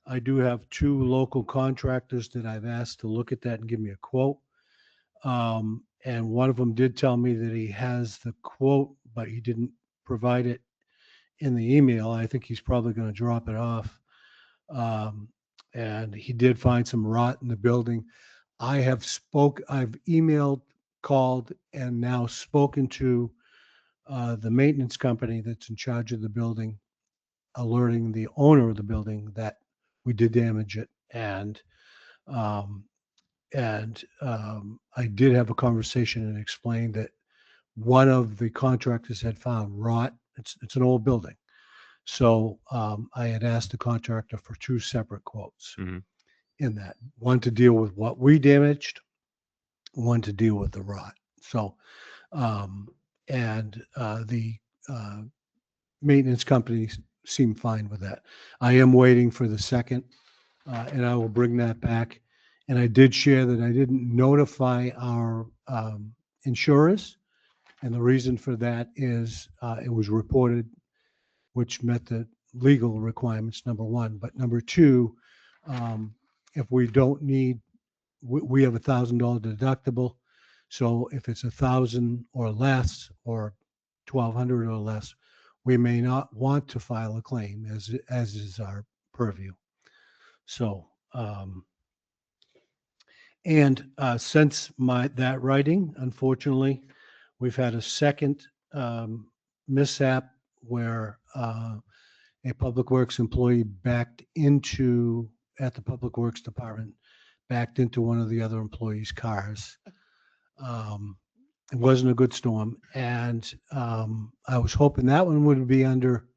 I do have 2 local contractors that I've asked to look at that and give me a quote. And one of them did tell me that he has the quote, but he didn't provide it in the email. I think he's probably going to drop it off. And he did find some rot in the building. I've emailed, called, and now spoken to the maintenance company that's in charge of the building. alerting the owner of the building that we did damage it. Um, I did have a conversation and explained that one of the contractors had found rot. It's an old building. So I had asked the contractor for two separate quotes Mhm. in that. One to deal with what we damaged, one to deal with the rot. So, the maintenance companies seem fine with that. I am waiting for the second, and I will bring that back. And I did share that I didn't notify our insurers. And the reason for that is it was reported, which met the legal requirements, number one. But number two, if we don't need, we have $1,000 deductible. So if it's 1,000 or less, or 1,200 or less, we may not want to file a claim, as is our purview. So, since that writing, unfortunately, we've had a second mishap where a Public Works employee at the Public Works Department, backed into one of the other employees' cars. It wasn't a good storm, and I was hoping that one would be under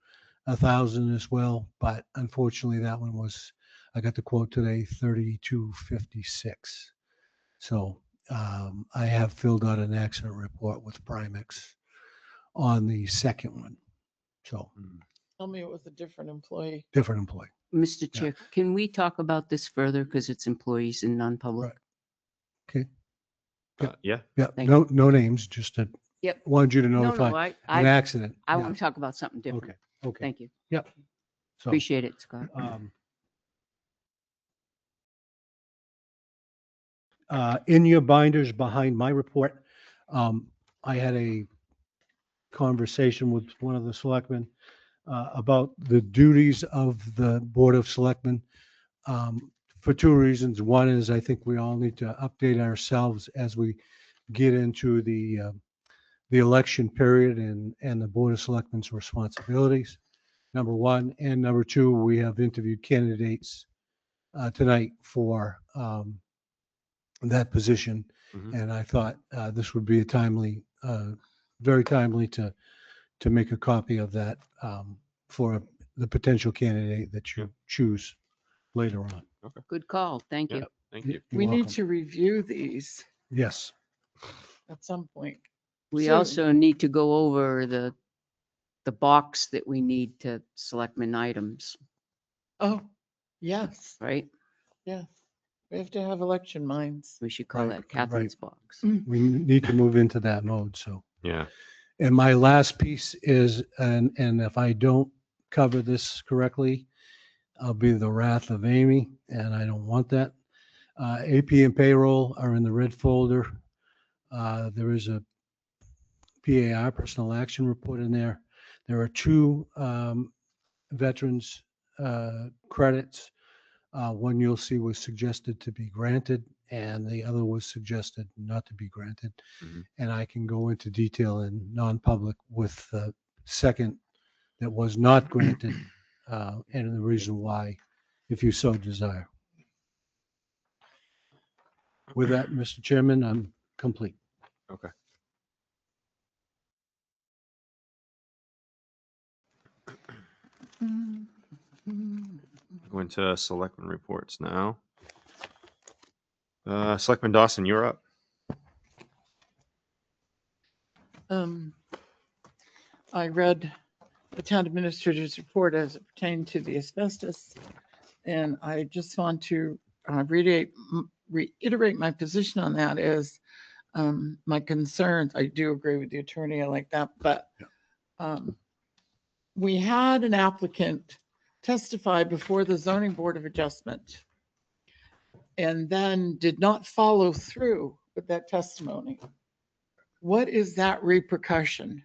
1,000 as well, but unfortunately, that one was. I got the quote today, 3256. So I have filled out an accident report with Primex on the second one. So Tell me it was a different employee. different employee. Mr. Yeah. Chair, can we talk about this further because it's employees in non-public? Right. Okay. Yeah. Yeah. Thank No names. Just Yep. wanted you to No, notify no, an I accident. Yeah. want to talk about something different. Okay. Okay. Thank you. Yep. So, Appreciate it, Scott. In your binders behind my report, I had a conversation with one of the selectmen about the duties of the Board of Selectmen, for two reasons. One is I think we all need to update ourselves as we get into the election period and the Board of Selectmen's responsibilities, number one. And number two, we have interviewed candidates tonight for that position. Mhm. And I thought this would be a very timely to make a copy of that for the potential candidate that you choose later on. Good call. Thank Yeah. you. Thank you. You're We need welcome. to review these Yes. at some point. We soon. also need to go over the box that we need to selectmen items, Oh, yes, right? yes. We have to have election minds. We should call Right, that Catherine's box. We need to move into that mode. So, Yeah. and my last piece is, and if I don't cover this correctly, I'll be the wrath of Amy, and I don't want that. AP and payroll are in the red folder. There is a PAR, personal action report, in there. There are two veterans credits. One you'll see was suggested to be granted, and the other was suggested not to be granted. Mhm. And I can go into detail in non-public with the second that was not granted, and the reason why, if you so desire. With that, Mr. Chairman, I'm complete. Okay. Going to selectmen reports now. Selectman Dawson, you're up. I read the town administrator's report as it pertained to the asbestos. And I just want to reiterate my position on that is my concerns. I do agree with the attorney. I like that. But we had an applicant testify before the zoning board of adjustment and then did not follow through with that testimony. What is that repercussion?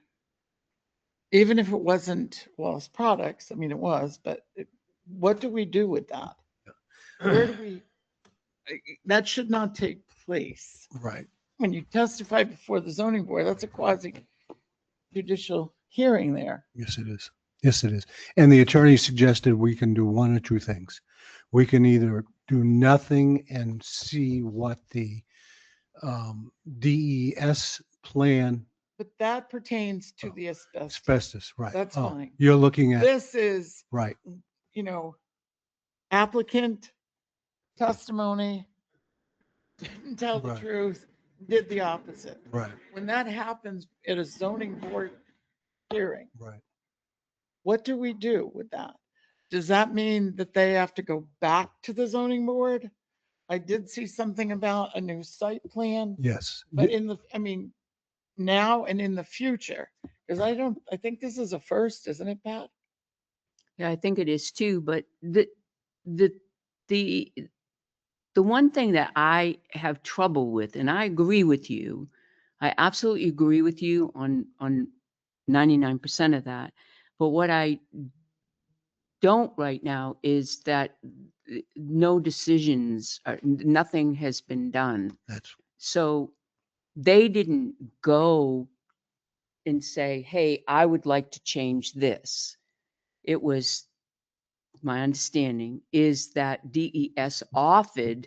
Even if it wasn't Wallace Products, I mean, it was, but what do we do with that? Where do we, that should not take place. Right. When you testify before the zoning board, that's a quasi judicial hearing there. Yes, it is. Yes, it is. And the attorney suggested we can do one or two things. We can either do nothing and see what the DES plan, But that pertains to Oh, the asbestos. asbestos, right? That's Oh, fine. You're looking at, This is, right, you know, applicant testimony, didn't tell the Right. truth, did the opposite. right, When that happens at a zoning board hearing, right. what do we do with that? Does that mean that they have to go back to the zoning board? I did see something about a new site plan, Yes. but I mean, now and in the future, because I think this is a first, isn't it, Pat? Yeah, I think it is too, but the, the, the one thing that I have trouble with, and I agree with you, I absolutely agree with you on 99% of that. But what I don't right now is that no decisions, nothing has been done. That's, So they didn't go and say, hey, I would like to change this. It was, my understanding is that DES offered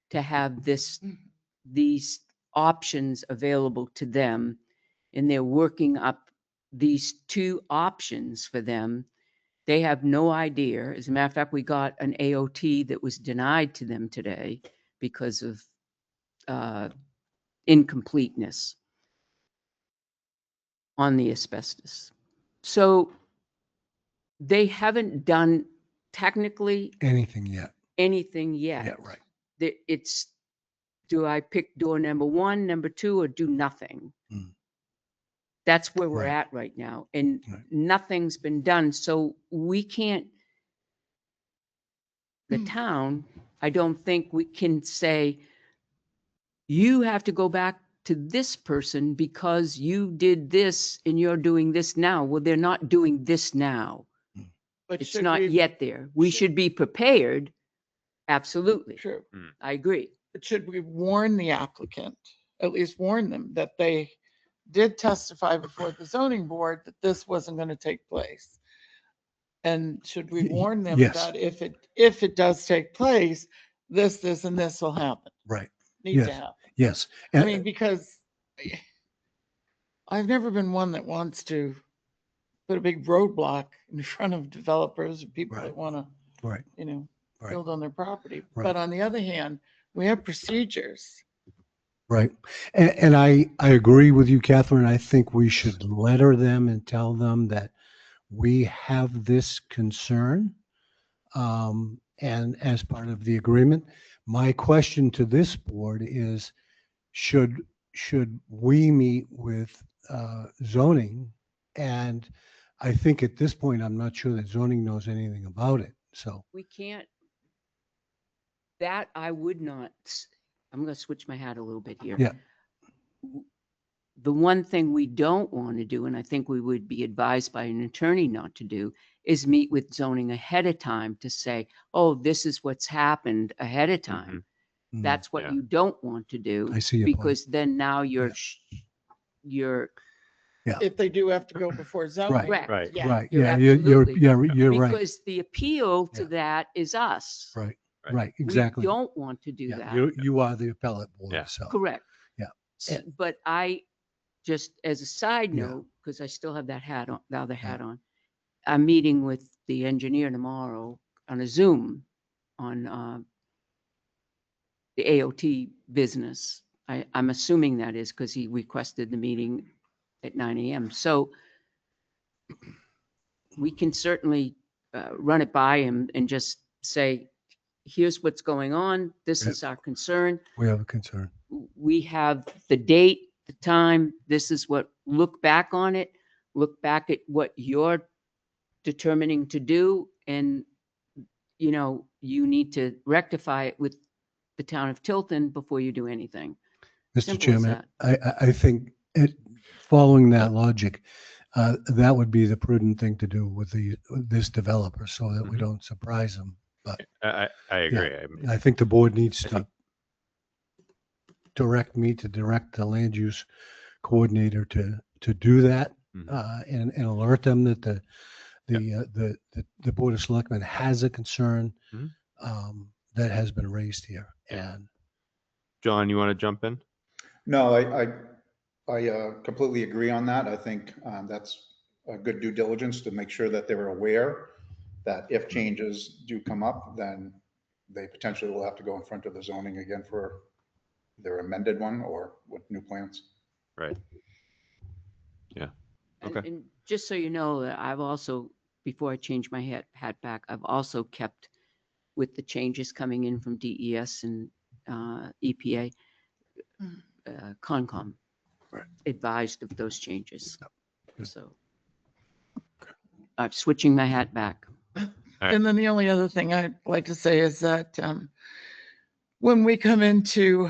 to have these options available to them, and they're working up these two options for them. They have no idea. As a matter of fact, we got an AOT that was denied to them today because of incompleteness on the asbestos. So they haven't done technically anything yet. anything yet. Yeah, right. It's, do I pick door number one, number two, or do nothing? Mm. That's where we're Right. at right now. And Right. nothing's been done. So we can't, the town, I don't think we can say, you have to go back to this person because you did this and you're doing this now. Well, they're not doing this now. But It's should not we- yet there. We should- should be prepared. Absolutely. True. I agree. But should we warn the applicant, at least warn them that they did testify before the zoning board that this wasn't going to take place? And should we warn them yes. that if it does take place, this, and this will happen, Right. need to Yes. happen? Yes. I And mean, because I've never been one that wants to put a big roadblock in front of developers or people Right. that want to, right. Right. build on their property. Right. But on the other hand, we have procedures. Right. And I agree with you, Catherine. I think we should letter them and tell them that we have this concern. And as part of the agreement, my question to this board is, should we meet with zoning? And I think at this point, I'm not sure that zoning knows anything about it. So, We can't, that I would not, I'm going to switch my hat a little bit here. yeah, The one thing we don't want to do, and I think we would be advised by an attorney not to do, is meet with zoning ahead of time to say, oh, this is what's happened ahead of time. mm, That's what Yeah. you don't want to do. I see your point. Because then now Yeah. you're If they do have to go before zoning. Right. correct. Right. Yeah, right. you're Yeah, absolutely- you're right. Because the appeal to Yeah. that is us. Right. Right. Right. Exactly. We don't want to do Yeah, that. you are the appellate board. Yeah. So, Correct. Yeah. But I, just as a side Yeah. note, because I still have that hat on, the other hat on, I'm meeting with the engineer tomorrow on a Zoom on the AOT business. I'm assuming that is because he requested the meeting at 9 a.m. So we can certainly run it by him and just say, here's what's going on. This Yep. is our concern. we have a concern. We have the date, the time. This is what, look back on it, look back at what you're determining to do. And, you know, you need to rectify it with the town of Tilton before you do anything. Mr. Simple as Chairman, I think following that logic, that would be the prudent thing to do with this developer so that we Mhm. don't surprise them. But I agree. I think the board needs I to think- direct the land use coordinator to do that Mhm. and alert them that the Board of Selectmen has a concern Mhm. that has been raised here. And John, you want to jump in? No, I completely agree on that. I think that's a good due diligence to make sure that they're aware that if changes do come up, then they potentially will have to go in front of the zoning again for their amended one or with new plans. Right. Yeah. And, Okay. and just so you know, that I've also, before I change my hat back, I've also kept with the changes coming in from DES and EPA, Concom Right. advised of those changes. Good. So I'm switching my hat back. right. And then the only other thing I'd like to say is that when we come into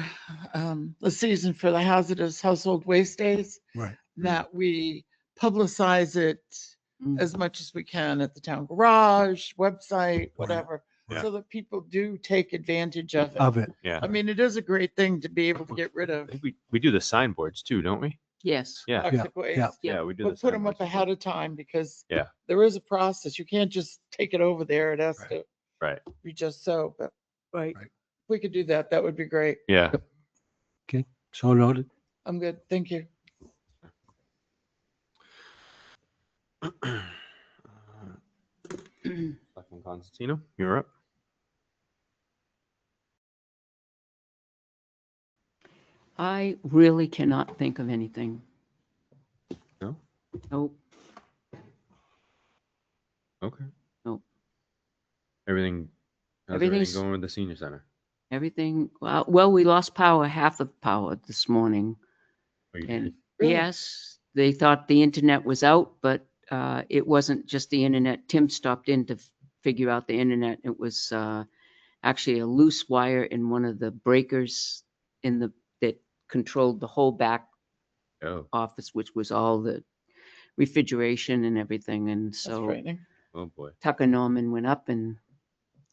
the season for the hazardous household waste days, right, that we publicize it Mm. as much as we can at the town garage, website, Right. whatever, Yeah. so that people do take advantage of it. Yeah. I mean, it is a great thing to be able to get rid I of think we do the signboards too, don't we? Yes. Yeah. toxic waste. yeah. Yeah, we do But the put them up signboards. ahead of time because Yeah. there is a process. You can't just take it over there. It has Right. to Right. be just so, but Right. Right. if we could do that, that would be great. Yeah. Okay, so noted. I'm good. Thank you. Selectman Constantino, you're up. I really cannot think of anything. No? Nope. Okay. Nope. Everything, how's everything Everything's- going with the senior center? Everything, well, we lost power, half of power this morning. Oh, you And did? Really? yes, they thought the internet was out, but it wasn't just the internet. Tim stopped in to figure out the internet. It was actually a loose wire in one of the breakers that controlled the whole back Oh, office, which was all the refrigeration and everything. And That's so frightening. oh boy. Tucker Norman went up and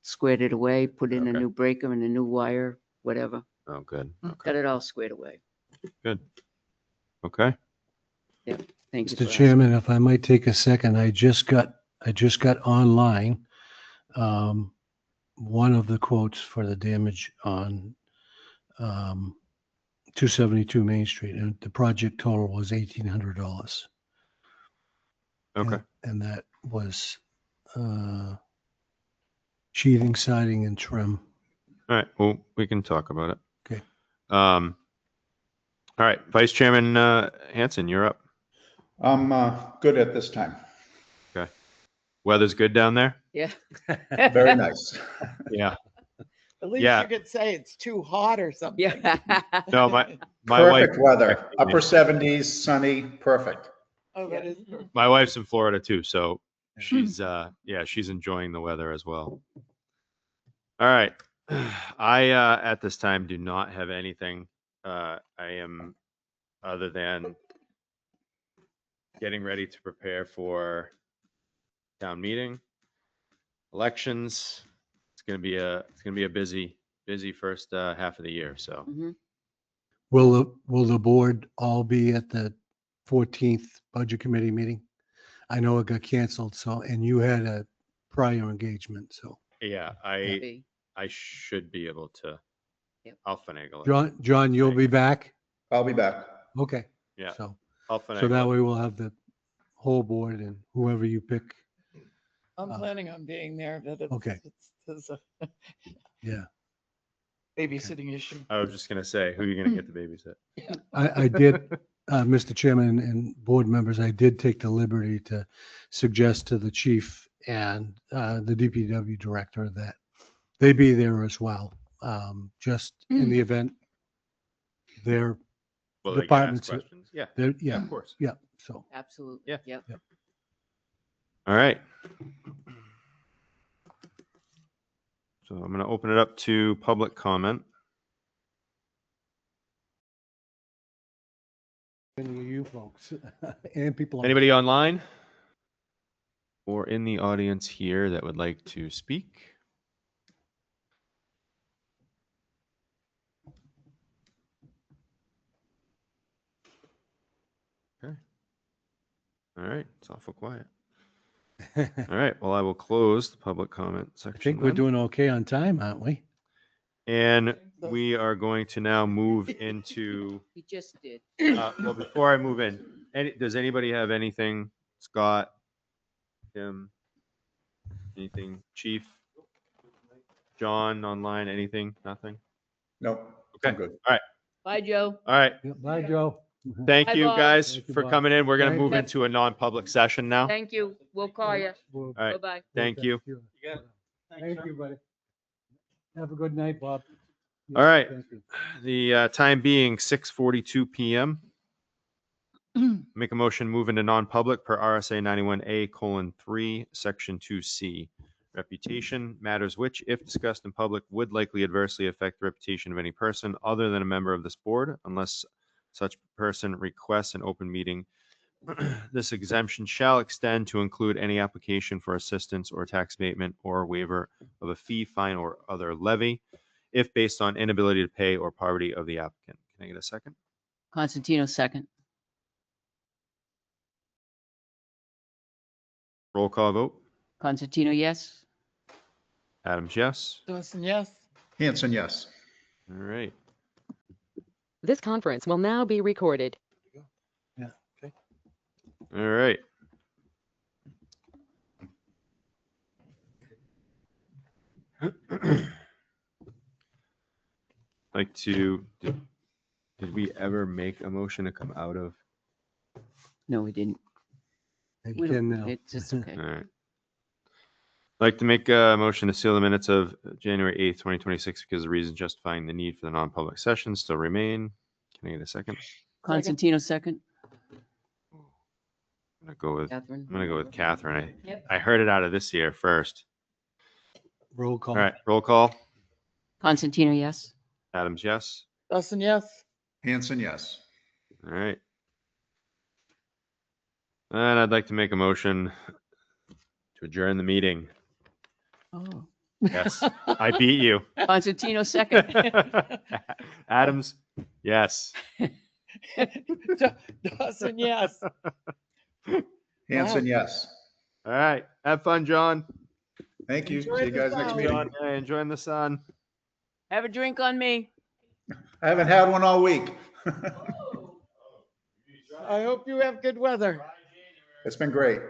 squared it away, put in a Okay. new breaker and a new wire, whatever. Oh, good. Got Okay. it all squared away. Good. Okay. Thank you. Mr. Chairman, if I might take a second, I just got online one of the quotes for the damage on 272 Main Street, and the project total was $1,800. Okay. And that was sheathing, siding, and trim. All right. Well, we can talk about it. Okay. All right. Vice Chairman Hanson, you're up. I'm good at this time. Weather's good down there? Yeah. Very nice. Yeah. At least Yeah. you could say it's too hot or something. Yeah. No, my wife. Perfect weather, upper 70s, sunny, perfect. Oh, that is perfect. My wife's in Florida too, so she's she's enjoying the weather as well. All right. I at this time do not have anything. I am other than getting ready to prepare for town meeting, elections. It's gonna be a busy first half of the year. So Mhm. Will the board all be at the 14th Budget Committee meeting? I know it got canceled, so, and you had a prior engagement, so. yeah, Be. I should be able to. Yep. I'll finagle it. John, you'll be back? I'll be back. Okay. Yeah. So, I'll so finagle that it. way we'll have the whole board and whoever you pick. I'm planning on being there, but Okay. it's a Yeah. babysitting issue. I was just gonna say, who are you gonna get to babysit? I did, Mr. Chairman and board members, I did take the liberty to suggest to the chief and the DPW director that they be there as well, just in the event their Well, they can ask departments, questions. Yeah, yeah, of course. yeah, so. Absolutely. Yeah. Yep. All right. So I'm gonna open it up to public comment. You folks and people. Anybody online or in the audience here that would like to speak? Okay. All right, it's awful quiet. All right, well, I will close the public comment I section. think we're then. doing okay on time, aren't we? And we are going to now move into, He just did. well, before I move in, does anybody have anything? Scott, Tim, anything? Chief, John, online, anything? Nothing? Nope, Okay. I'm good. All right. Bye, Joe. All right. Yeah, bye, Joe. Thank Bye, you Bob. guys Thank you, for Bob. coming in. We're going to Thank move you. into a non-public session now. Thank you. We'll call you. We'll- All right. Bye-bye. Thank you. Thank you, buddy. Have a good night, Bob. All right. Thank you. The time being 6:42 PM. Make a motion, move into non-public per RSA 91A:3, Section 2C. Reputation matters which, if discussed in public, would likely adversely affect the reputation of any person other than a member of this board, unless such person requests an open meeting. This exemption shall extend to include any application for assistance or tax abatement or waiver of a fee, fine, or other levy, if based on inability to pay or poverty of the applicant. Can I get a second? Constantino, second. Roll call vote. Constantino, yes? Adams, yes. Dawson, yes? Hanson, yes. All right. This conference will now be recorded. All right. Like to, did we ever make a motion to come out of? No, we didn't. I We can don't, now. it's just okay. All right. Like to make a motion to seal the minutes of January 8th, 2026, because the reasons justifying the need for the non-public session still remain. Can I get a second? Constantino, second. I'm gonna Catherine? go with Catherine. Yep. I heard it out of this year first. Roll call. All right, roll call. Constantino, yes? Adams, yes. Dawson, yes? Hanson, yes. All right. And I'd like to make a motion to adjourn the meeting. Oh. Yes, I beat you. Constantino, second. Adams, yes. Dawson, yes? Hanson, yes. All right, have fun, John. Thank you. Enjoy See you the guys next sound. meeting. John, hey, enjoying the sun. Have a drink on me. I haven't had one all week. I hope you have good weather. It's been great.